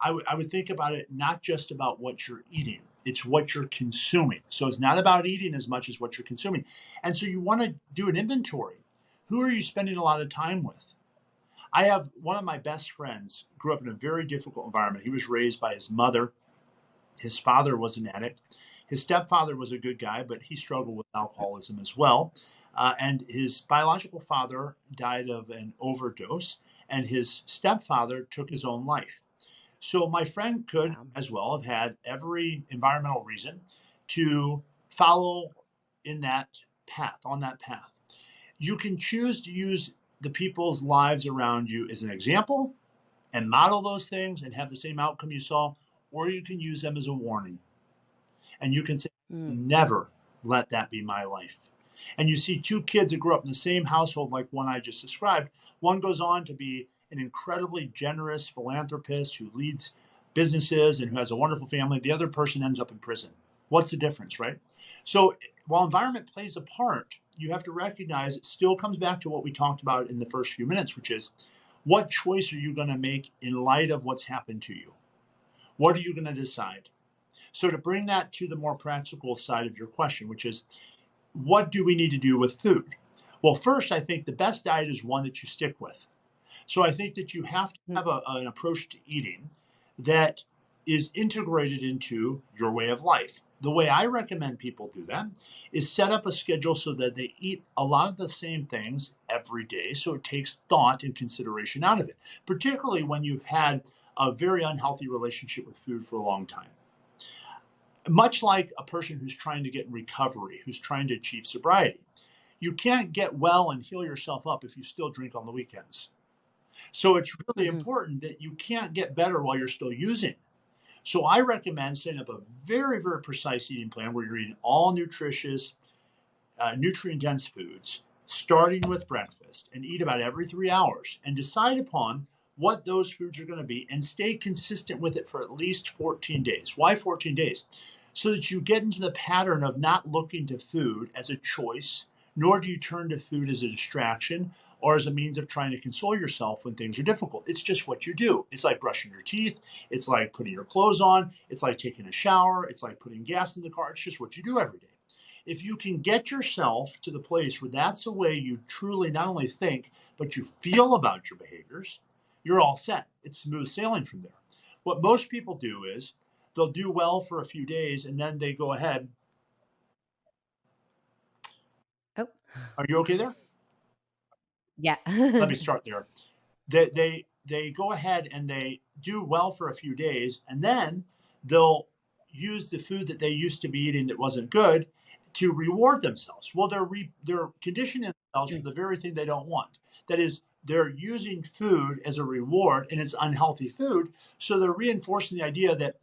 I would think about it not just about what you're eating; it's what you're consuming. So it's not about eating as much as what you're consuming. And so you want to do an inventory. Who are you spending a lot of time with? I have one of my best friends grew up in a very difficult environment. He was raised by his mother. His father was an addict. His stepfather was a good guy, but he struggled with alcoholism as well. And his biological father died of an overdose, and his stepfather took his own life. So my friend could Wow. as well have had every environmental reason to follow in that path, on that path. You can choose to use the people's lives around you as an example and model those things and have the same outcome you saw, or you can use them as a warning. And you can say, Mm. never let that be my life. And you see two kids that grew up in the same household, like one I just described. One goes on to be an incredibly generous philanthropist who leads businesses and who has a wonderful family. The other person ends up in prison. What's the difference, right? So while environment plays a part, you have to recognize it still comes back to what we talked about in the first few minutes, which is what choice are you going to make in light of what's happened to you? What are you going to decide? So, to bring that to the more practical side of your question, which is what do we need to do with food? Well, first, I think the best diet is one that you stick with. So, I think that you have to Mm. have an approach to eating that is integrated into your way of life. The way I recommend people do that is set up a schedule so that they eat a lot of the same things every day. So it takes thought and consideration out of it, particularly when you've had a very unhealthy relationship with food for a long time. Much like a person who's trying to get in recovery, who's trying to achieve sobriety. You can't get well and heal yourself up if you still drink on the weekends. So it's really Mhm. important that you can't get better while you're still using. So I recommend setting up a very, very precise eating plan where you're eating all nutritious, nutrient dense foods, starting with breakfast, and eat about every 3 hours and decide upon what those foods are going to be and stay consistent with it for at least 14 days. Why 14 days? So that you get into the pattern of not looking to food as a choice, nor do you turn to food as a distraction or as a means of trying to console yourself when things are difficult. It's just what you do. It's like brushing your teeth. It's like putting your clothes on. It's like taking a shower. It's like putting gas in the car. It's just what you do every day. If you can get yourself to the place where that's the way you truly not only think, but you feel about your behaviors, you're all set. It's smooth sailing from there. What most people do is they'll do well for a few days and then they go ahead. Oh, Are you okay there? yeah. Let me start there. They go ahead and they do well for a few days and then they'll use the food that they used to be eating that wasn't good to reward themselves. Well, they're conditioning themselves for Mm. the very thing they don't want. That is, they're using food as a reward and it's unhealthy food, so they're reinforcing the idea that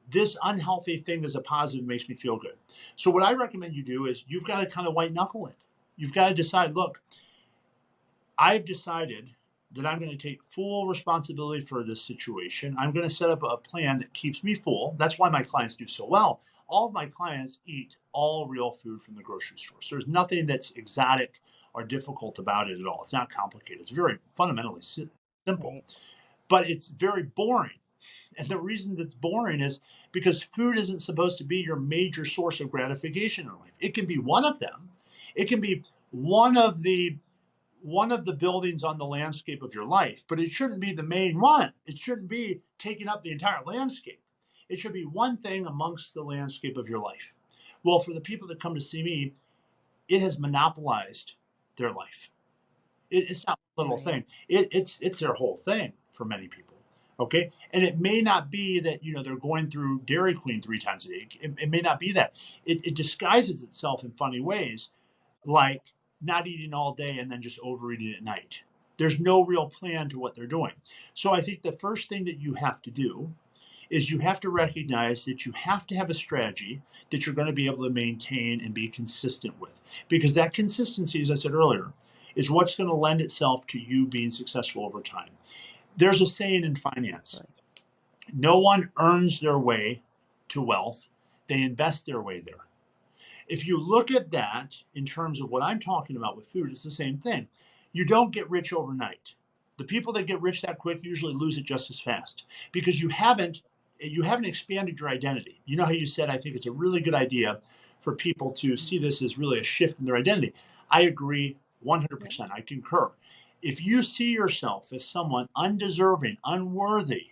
this unhealthy thing is a positive, makes me feel good. So what I recommend you do is you've got to kind of white knuckle it. You've got to decide, look, I've decided that I'm going to take full responsibility for this situation. I'm going to set up a plan that keeps me full. That's why my clients do so well. All of my clients eat all real food from the grocery store. So there's nothing that's exotic or difficult about it at all. It's not complicated. It's very fundamentally simple, Right. but it's very boring. And the reason that's boring is because food isn't supposed to be your major source of gratification in life. It can be one of them. It can be one of the buildings on the landscape of your life, but it shouldn't be the main one. It shouldn't be taking up the entire landscape. It should be one thing amongst the landscape of your life. Well, for the people that come to see me, it has monopolized their life. It's not a little Right. thing. It's their whole thing for many people. Okay, and it may not be that they're going through Dairy Queen 3 times a day. It may not be that. It disguises itself in funny ways, like not eating all day and then just overeating at night. There's no real plan to what they're doing. So I think the first thing that you have to do is you have to recognize that you have to have a strategy that you're going to be able to maintain and be consistent with. Because that consistency, as I said earlier, is what's going to lend itself to you being successful over time. There's a saying in finance: Absolutely. no one earns their way to wealth, they invest their way there. If you look at that in terms of what I'm talking about with food, it's the same thing. You don't get rich overnight. The people that get rich that quick usually lose it just as fast because you haven't expanded your identity. You know how you said I think it's a really good idea for people to see this as really a shift in their identity. I agree Yeah. 100%. I concur. If you see yourself as someone undeserving, unworthy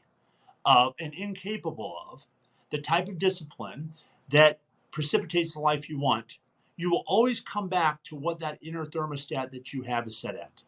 of, and incapable of the type of discipline that precipitates the life you want, you will always come back to what that inner thermostat that you have is set at.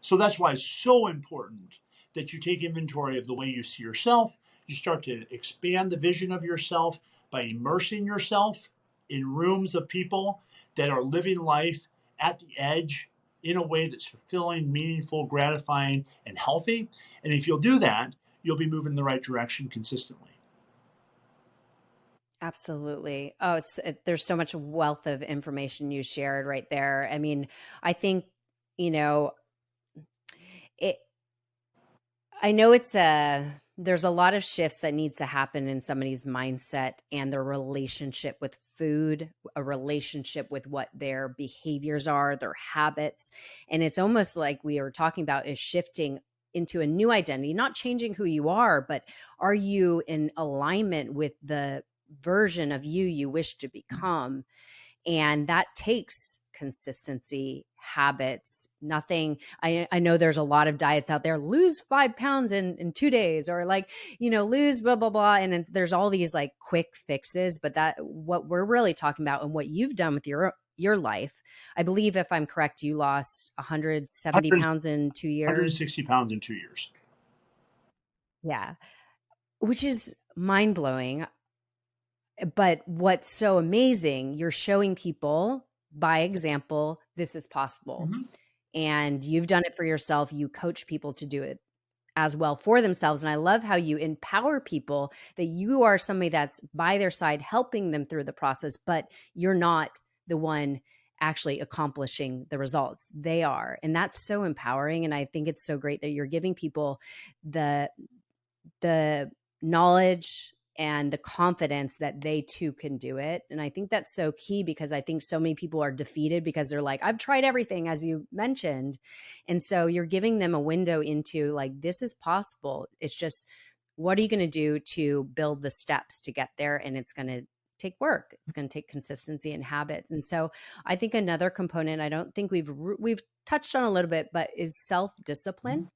So that's why it's so important that you take inventory of the way you see yourself. You start to expand the vision of yourself by immersing yourself in rooms of people that are living life at the edge in a way that's fulfilling, meaningful, gratifying, and healthy. And if you'll do that, you'll be moving in the right direction consistently. Absolutely. Oh, there's so much wealth of information you shared right there. I mean, I think, you know, it I know there's a lot of shifts that needs to happen in somebody's mindset and their relationship with food, a relationship with what their behaviors are, their habits. And it's almost like we were talking about is shifting into a new identity, not changing who you are, but are you in alignment with the version of you wish to become? And that takes consistency, habits. Nothing, I know there's a lot of diets out there, lose 5 pounds in 2 days, or like, lose blah blah blah, and there's all these like quick fixes. But that what we're really talking about and what you've done with your life, I believe, if I'm correct, you lost 170 pounds in 2 years. 160 pounds in 2 years. Yeah, which is mind blowing. But what's so amazing, you're showing people by example, this is possible. Mm-hmm. And you've done it for yourself. You coach people to do it as well for themselves. And I love how you empower people that you are somebody that's by their side, helping them through the process, but you're not the one actually accomplishing the results. They are. And that's so empowering. And I think it's so great that you're giving people the the knowledge and the confidence that they too can do it. And I think that's so key, because I think so many people are defeated because they're like, I've tried everything, as you mentioned. And so you're giving them a window into like, this is possible. It's just, what are you going to do to build the steps to get there? And it's going to take work. It's going to take consistency and habit. And so I think another component, I don't think we've touched on a little bit, but is self-discipline.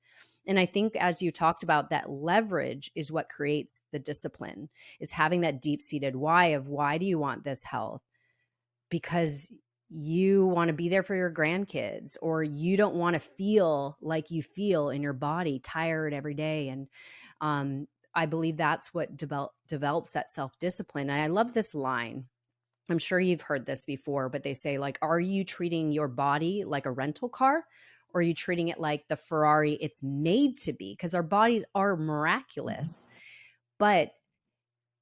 And I think, as you talked about, that leverage is what creates the discipline, is having that deep-seated why of, why do you want this health? Because you want to be there for your grandkids, or you don't want to feel like you feel in your body, tired every day. And I believe that's what develops that self-discipline. And I love this line. I'm sure you've heard this before, but they say, like, are you treating your body like a rental car? Or are you treating it like the Ferrari it's made to be? Because our bodies are miraculous. But,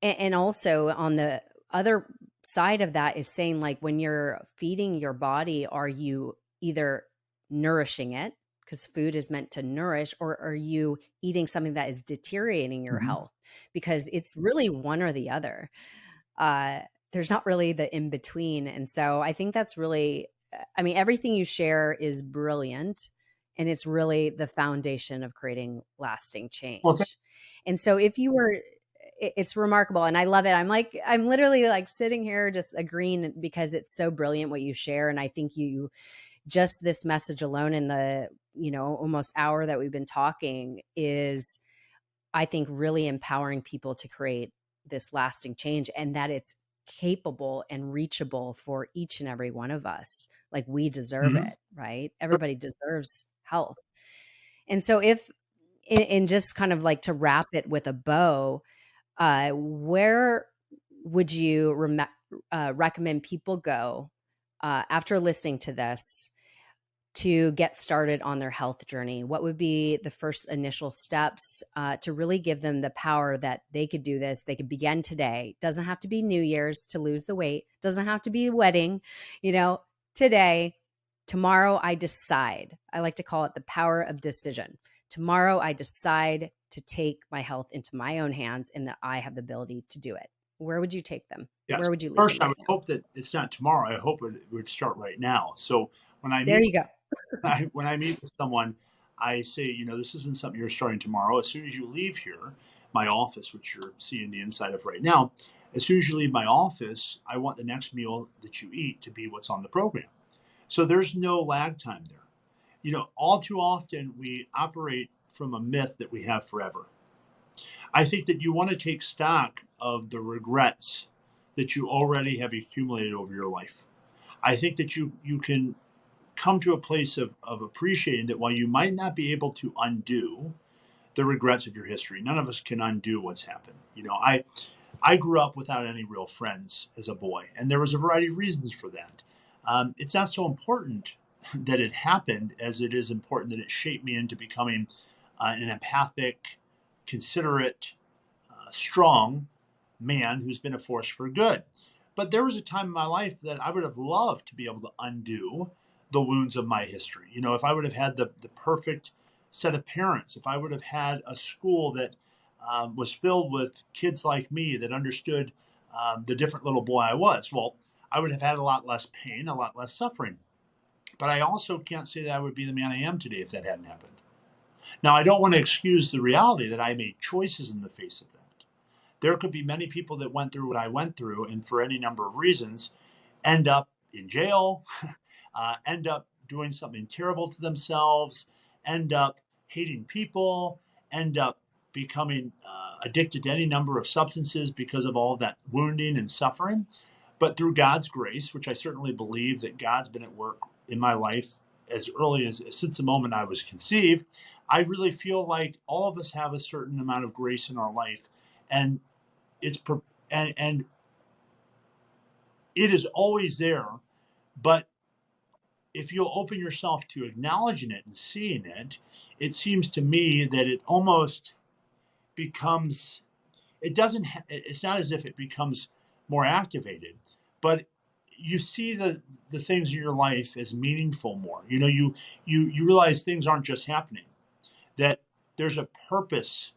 and also on the other side of that is saying, like, when you're feeding your body, are you either nourishing it, because food is meant to nourish, or are you eating something that is deteriorating your Mhm. health? Because it's really one or the other. Uh, there's not really the in between. And so I think that's really, I mean, everything you share is brilliant, and it's really the foundation of creating lasting Well, change. And so if you were, it's remarkable, and I love it. I'm literally like sitting here just agreeing, because it's so brilliant what you share. And I think you, just this message alone in the, almost hour that we've been talking is, I think, really empowering people to create this lasting change, and that it's capable and reachable for each and every one of us. Like, we deserve mhm. it, right? Everybody deserves health. And so if, and just kind of like to wrap it with a bow, where would you recommend people go after listening to this to get started on their health journey? What would be the first initial steps to really give them the power that they could do this? They could begin today. Doesn't have to be New Year's to lose the weight. Doesn't have to be a wedding. Today, tomorrow I decide. I like to call it the power of decision. Tomorrow I decide to take my health into my own hands, and that I have the ability to do it. Where would you take them? Yes. Where would you lead them First, I right would now? hope that it's not tomorrow. I hope it would start right now. So when I There meet you go. when I meet with someone, I say, this isn't something you're starting tomorrow. As soon as you leave here, my office, which you're seeing the inside of right now, as soon as you leave my office, I want the next meal that you eat to be what's on the program. So there's no lag time there. All too often we operate from a myth that we have forever. I think that you want to take stock of the regrets that you already have accumulated over your life. I think that you can come to a place of appreciating that while you might not be able to undo the regrets of your history, none of us can undo what's happened. I grew up without any real friends as a boy, and there was a variety of reasons for that. It's not so important that it happened as it is important that it shaped me into becoming an empathic, considerate, strong man who's been a force for good. But there was a time in my life that I would have loved to be able to undo the wounds of my history. If I would have had the perfect set of parents, if I would have had a school that was filled with kids like me that understood the different little boy I was, well, I would have had a lot less pain, a lot less suffering. But I also can't say that I would be the man I am today if that hadn't happened. Now, I don't want to excuse the reality that I made choices in the face of that. There could be many people that went through what I went through, and for any number of reasons, end up in jail, end up doing something terrible to themselves, end up hating people, end up becoming addicted to any number of substances because of all that wounding and suffering. But through God's grace, which I certainly believe that God's been at work in my life as early as since the moment I was conceived, I really feel like all of us have a certain amount of grace in our life, and it's and it is always there. But if you'll open yourself to acknowledging it and seeing it, it seems to me that it almost becomes, it doesn't it's not as if it becomes more activated, but you see the things in your life as meaningful more. You realize things aren't just happening, that there's a purpose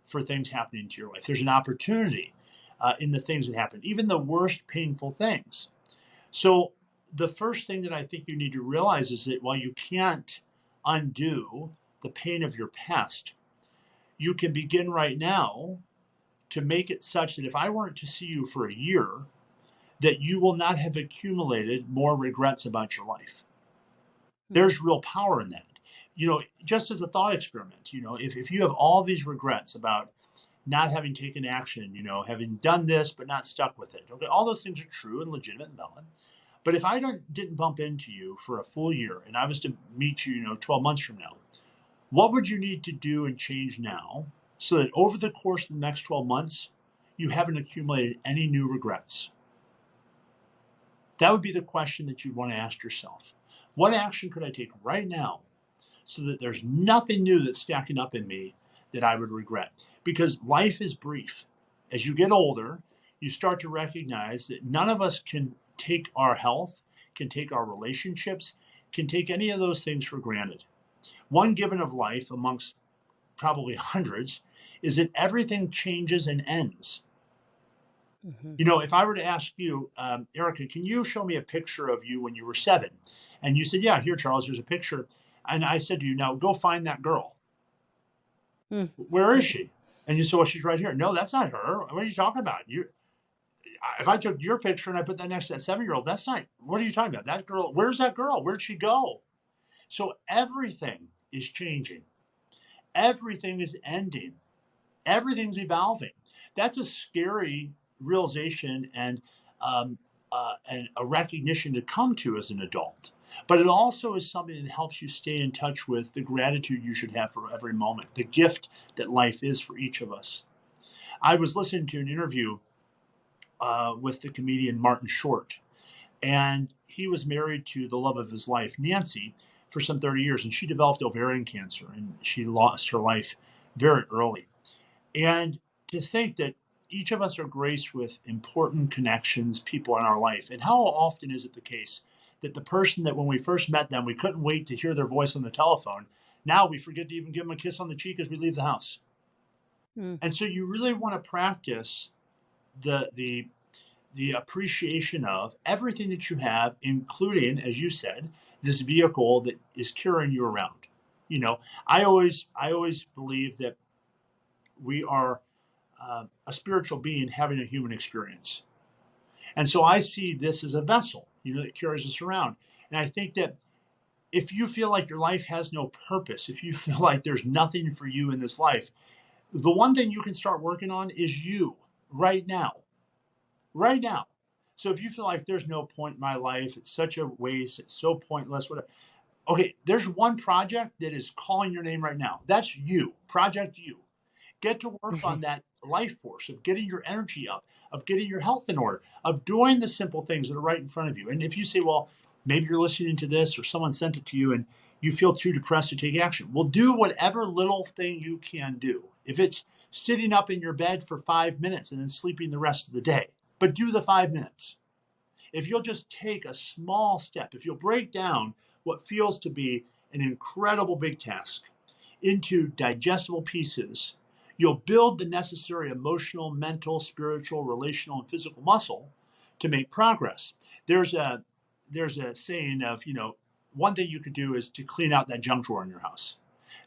for things happening to your life. There's an opportunity in the things that happen, even the worst painful things. So the first thing that I think you need to realize is that while you can't undo the pain of your past, you can begin right now to make it such that if I weren't to see you for a year, that you will not have accumulated more regrets about your life. Hmm. There's real power in that. Just as a thought experiment, if you have all these regrets about not having taken action, having done this but not stuck with it. Okay, all those things are true and legitimate and valid. But if I didn't bump into you for a full year and I was to meet you, 12 months from now, what would you need to do and change now so that over the course of the next 12 months, you haven't accumulated any new regrets? That would be the question that you'd want to ask yourself. What action could I take right now so that there's nothing new that's stacking up in me that I would regret? Because life is brief. As you get older, you start to recognize that none of us can take our health, can take our relationships, can take any of those things for granted. One given of life amongst probably hundreds is that everything changes and ends. Mm-hmm. If I were to ask you, Erica, can you show me a picture of you when you were 7? And you said, yeah, here, Charles, here's a picture. And I said to you, now go find that girl. Where is she? And you said, well, she's right here. No, that's not her. What are you talking about? If I took your picture and I put that next to that 7-year-old, that's not, what are you talking about? That girl, where's that girl? Where'd she go? So everything is changing. Everything is ending. Everything's evolving. That's a scary realization and a recognition to come to as an adult. But it also is something that helps you stay in touch with the gratitude you should have for every moment, the gift that life is for each of us. I was listening to an interview with the comedian Martin Short, and he was married to the love of his life, Nancy, for some 30 years, and she developed ovarian cancer, and she lost her life very early. And to think that each of us are graced with important connections, people in our life. And how often is it the case that the person that when we first met them, we couldn't wait to hear their voice on the telephone, now we forget to even give them a kiss on the cheek as we leave the house. And so you really want to practice the appreciation of everything that you have, including, as you said, this vehicle that is carrying you around. I always believe that we are a spiritual being having a human experience. And so I see this as a vessel, that carries us around. And I think that if you feel like your life has no purpose, if you feel like there's nothing for you in this life, the one thing you can start working on is you right now. Right now. So if you feel like there's no point in my life, it's such a waste, it's so pointless, whatever. Okay, there's one project that is calling your name right now. That's you, Project You. Get to work on that life force of getting your energy up, of getting your health in order, of doing the simple things that are right in front of you. And if you say, well, maybe you're listening to this or someone sent it to you and you feel too depressed to take action, well, do whatever little thing you can do. If it's sitting up in your bed for 5 minutes and then sleeping the rest of the day, but do the 5 minutes. If you'll just take a small step, if you'll break down what feels to be an incredible big task into digestible pieces, you'll build the necessary emotional, mental, spiritual, relational, and physical muscle to make progress. There's a saying of, one thing you could do is to clean out that junk drawer in your house.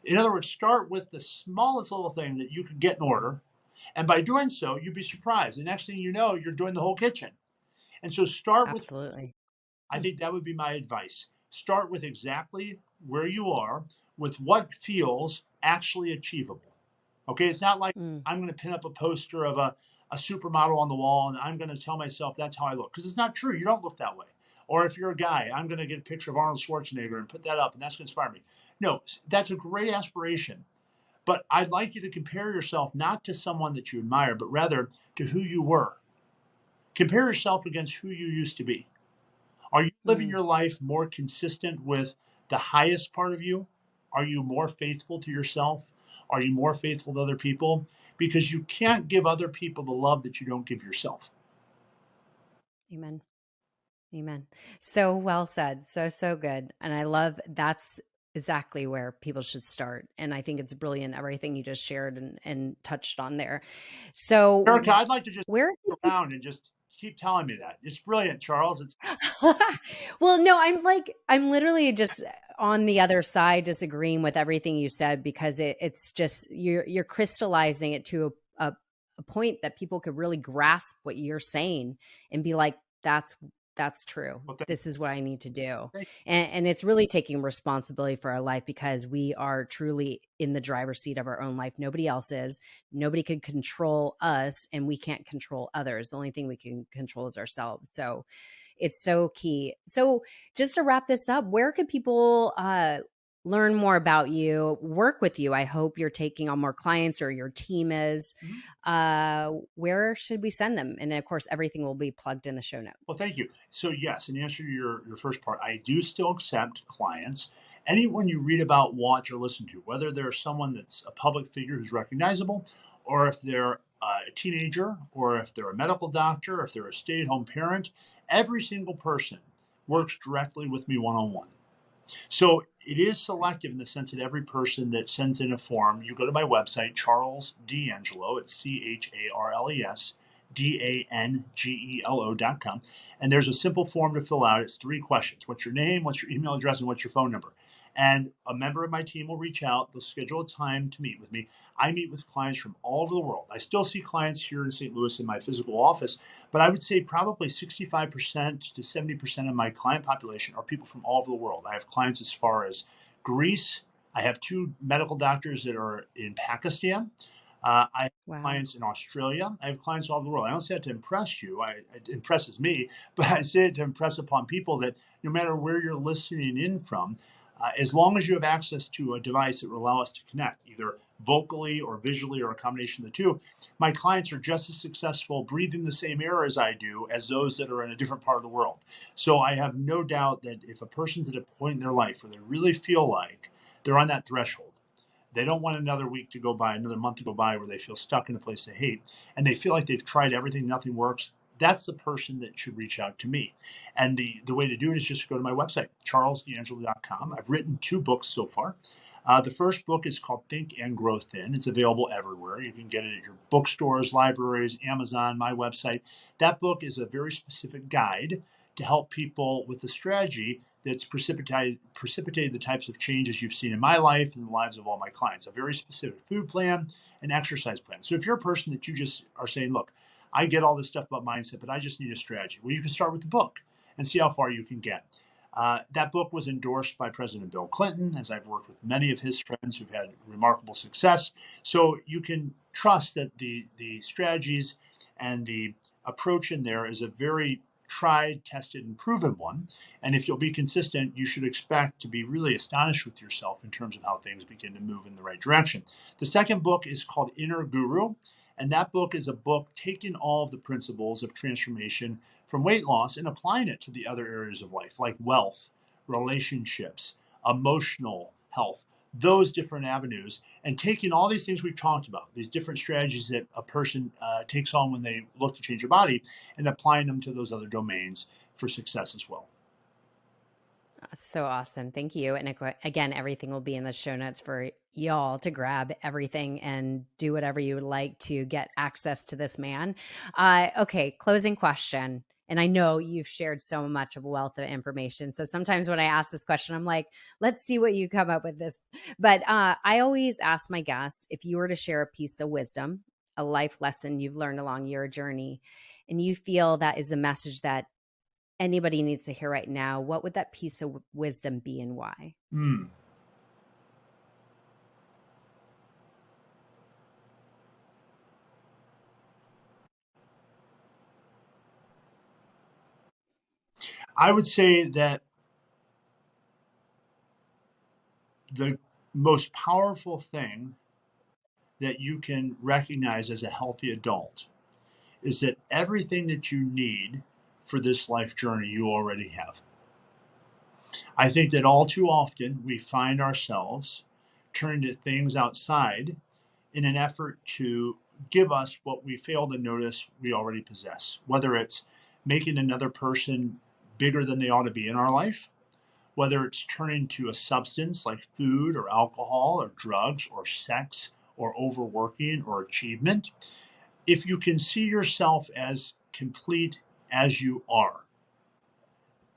In other words, start with the smallest little thing that you can get in order. And by doing so, you'd be surprised. The next thing you know, you're doing the whole kitchen. And so start with, Absolutely. I think that would be my advice. Start with exactly where you are with what feels actually achievable. Okay, it's not like I'm going to pin up a poster of a supermodel on the wall and I'm going to tell myself that's how I look, because it's not true. You don't look that way. Or if you're a guy, I'm going to get a picture of Arnold Schwarzenegger and put that up and that's going to inspire me. No, that's a great aspiration. But I'd like you to compare yourself not to someone that you admire, but rather to who you were. Compare yourself against who you used to be. Are you living your life more consistent with the highest part of you? Are you more faithful to yourself? Are you more faithful to other people? Because you can't give other people the love that you don't give yourself. Amen. Amen. So well said. So good. And I love that's exactly where people should start. And I think it's brilliant, everything you just shared and touched on there. So Erica, I'd like to just where go around and just keep telling me that. It's brilliant, Charles. It's well, no, I'm literally just on the other side disagreeing with everything you said, because it's just you're crystallizing it to a point that people could really grasp what you're saying and be like, that's true. well, This is what I need to do. thank And it's really taking responsibility for our life, because we are truly in the driver's seat of our own life. Nobody else is. Nobody can control us, and we can't control others. The only thing we can control is ourselves. So it's so key. So just to wrap this up, where could people learn more about you, work with you? I hope you're taking on more clients, or your team is. Where should we send them? And of course, everything will be plugged in the show notes. Well, thank you. So yes, in answer to your first part, I do still accept clients. Anyone you read about, watch, or listen to, whether they're someone that's a public figure who's recognizable, or if they're a teenager, or if they're a medical doctor, or if they're a stay-at-home parent, every single person works directly with me one-on-one. So it is selective in the sense that every person that sends in a form, you go to my website, Charles D'Angelo, it's CharlesDangelo.com. And there's a simple form to fill out. It's 3 questions. What's your name, what's your email address, and what's your phone number? And a member of my team will reach out. They'll schedule a time to meet with me. I meet with clients from all over the world. I still see clients here in St. Louis in my physical office, but I would say probably 65% to 70% of my client population are people from all over the world. I have clients as far as Greece. I have 2 medical doctors that are in Pakistan. I have Wow. clients in Australia. I have clients all over the world. I don't say it to impress you. It impresses me, but I say it to impress upon people that no matter where you're listening in from, as long as you have access to a device that will allow us to connect, either vocally or visually or a combination of the two, my clients are just as successful breathing the same air as I do as those that are in a different part of the world. So I have no doubt that if a person's at a point in their life where they really feel like they're on that threshold, they don't want another week to go by, another month to go by where they feel stuck in a place they hate, and they feel like they've tried everything, nothing works. That's the person that should reach out to me. And the way to do it is just go to my website, charlesdangelo.com. I've written 2 books so far. The first book is called Think and Grow Thin. It's available everywhere. You can get it at your bookstores, libraries, Amazon, my website. That book is a very specific guide to help people with the strategy that's precipitated the types of changes you've seen in my life and the lives of all my clients. A very specific food plan, an exercise plan. So if you're a person that you just are saying, look, I get all this stuff about mindset, but I just need a strategy. Well, you can start with the book and see how far you can get. That book was endorsed by President Bill Clinton, as I've worked with many of his friends who've had remarkable success. So you can trust that the strategies and the approach in there is a very tried, tested, and proven one. And if you'll be consistent, you should expect to be really astonished with yourself in terms of how things begin to move in the right direction. The second book is called Inner Guru. And that book is a book taking all of the principles of transformation from weight loss and applying it to the other areas of life, like wealth, relationships, emotional health, those different avenues, and taking all these things we've talked about, these different strategies that a person takes on when they look to change their body, and applying them to those other domains for success as well. So awesome. Thank you. And again, everything will be in the show notes for y'all to grab everything and do whatever you would like to get access to this man. Okay, closing question. And I know you've shared so much of a wealth of information. So sometimes when I ask this question, I'm like, let's see what you come up with this. But I always ask my guests, if you were to share a piece of wisdom, a life lesson you've learned along your journey, and you feel that is a message that anybody needs to hear right now, what would that piece of wisdom be and why? I would say that the most powerful thing that you can recognize as a healthy adult is that everything that you need for this life journey you already have. I think that all too often we find ourselves turning to things outside in an effort to give us what we fail to notice we already possess, whether it's making another person bigger than they ought to be in our life, whether it's turning to a substance like food or alcohol or drugs or sex or overworking or achievement. If you can see yourself as complete as you are,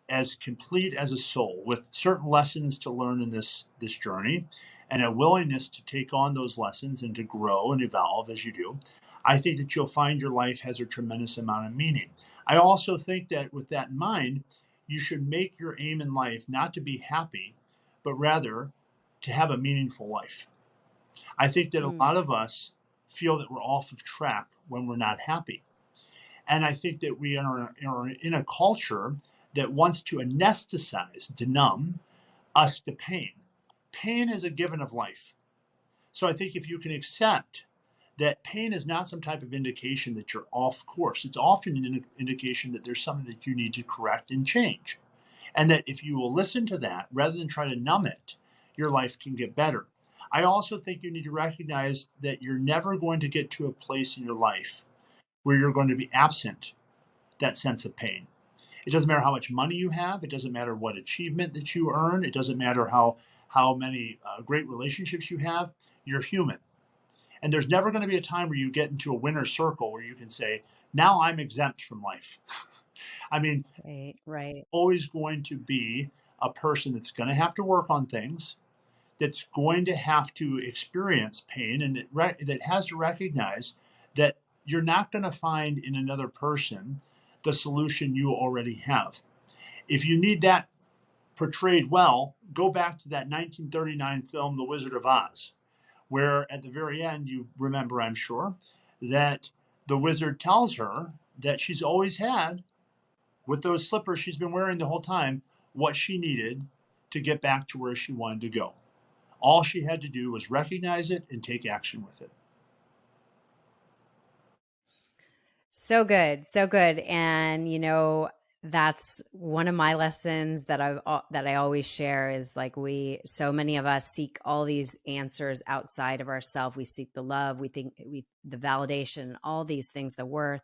as complete as a soul, with certain lessons to learn in this journey, and a willingness to take on those lessons and to grow and evolve as you do, I think that you'll find your life has a tremendous amount of meaning. I also think that with that in mind, you should make your aim in life not to be happy, but rather to have a meaningful life. I think that a lot of us feel that we're off of track when we're not happy. And I think that we are in a culture that wants to anesthetize, to numb us to pain. Pain is a given of life. So I think if you can accept that pain is not some type of indication that you're off course, it's often an indication that there's something that you need to correct and change. And that if you will listen to that rather than try to numb it, your life can get better. I also think you need to recognize that you're never going to get to a place in your life where you're going to be absent that sense of pain. It doesn't matter how much money you have. It doesn't matter what achievement that you earn. It doesn't matter how many great relationships you have. You're human. And there's never going to be a time where you get into a winner's circle where you can say, now I'm exempt from life. I mean, Right. always going to be a person that's going to have to work on things, that's going to have to experience pain, and that has to recognize that you're not going to find in another person the solution you already have. If you need that portrayed well, go back to that 1939 film, The Wizard of Oz, where at the very end, you remember, I'm sure, that the wizard tells her that she's always had, with those slippers she's been wearing the whole time, what she needed to get back to where she wanted to go. All she had to do was recognize it and take action with it. So good. So good. And, that's one of my lessons that I always share is like so many of us seek all these answers outside of ourselves. We seek the love, the validation, all these things, the worth.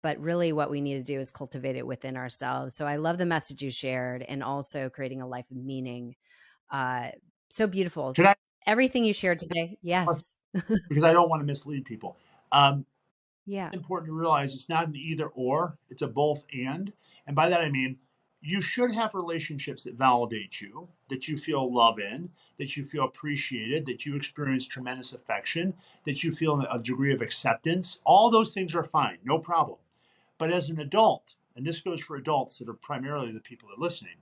But really what we need to do is cultivate it within ourselves. So I love the message you shared, and also creating a life of meaning. So beautiful. Can I? Everything you shared today. Yes. Because I don't want to mislead people. Yeah. It's important to realize it's not an either or, it's a both and. And by that I mean, you should have relationships that validate you, that you feel love in, that you feel appreciated, that you experience tremendous affection, that you feel a degree of acceptance. All those things are fine, no problem. But as an adult, and this goes for adults that are primarily the people that are listening,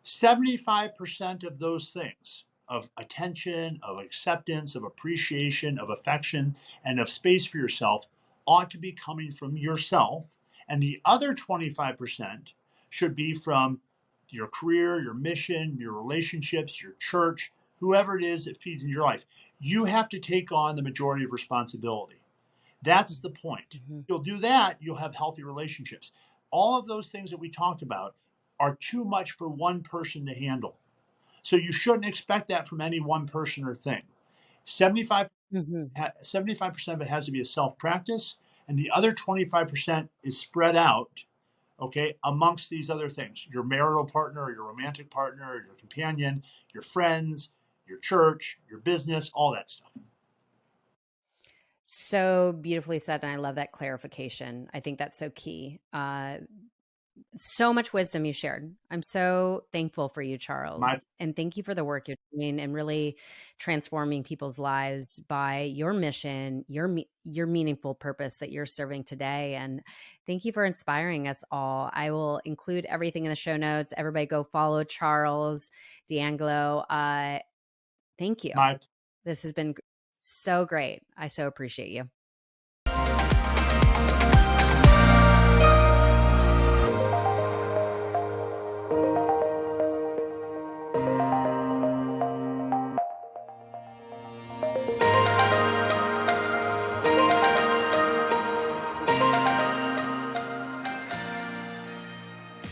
75% of those things, of attention, of acceptance, of appreciation, of affection, and of space for yourself, ought to be coming from yourself. And the other 25% should be from your career, your mission, your relationships, your church, whoever it is that feeds in your life. You have to take on the majority of responsibility. That's the point. Mm-hmm. You'll do that, you'll have healthy relationships. All of those things that we talked about are too much for one person to handle. So you shouldn't expect that from any one person or thing. 75, Mm-hmm. 75% of it has to be a self practice, and the other 25% is spread out, okay, amongst these other things: your marital partner, your romantic partner, your companion, your friends, your church, your business, all that stuff. So beautifully said. And I love that clarification. I think that's so key. So much wisdom you shared. I'm so thankful for you, My Charles. And thank you for the work you're doing and really transforming people's lives by your mission, your meaningful purpose that you're serving today. And thank you for inspiring us all. I will include everything in the show notes. Everybody go follow Charles D'Angelo. Thank you. my This has been so great. I so appreciate you.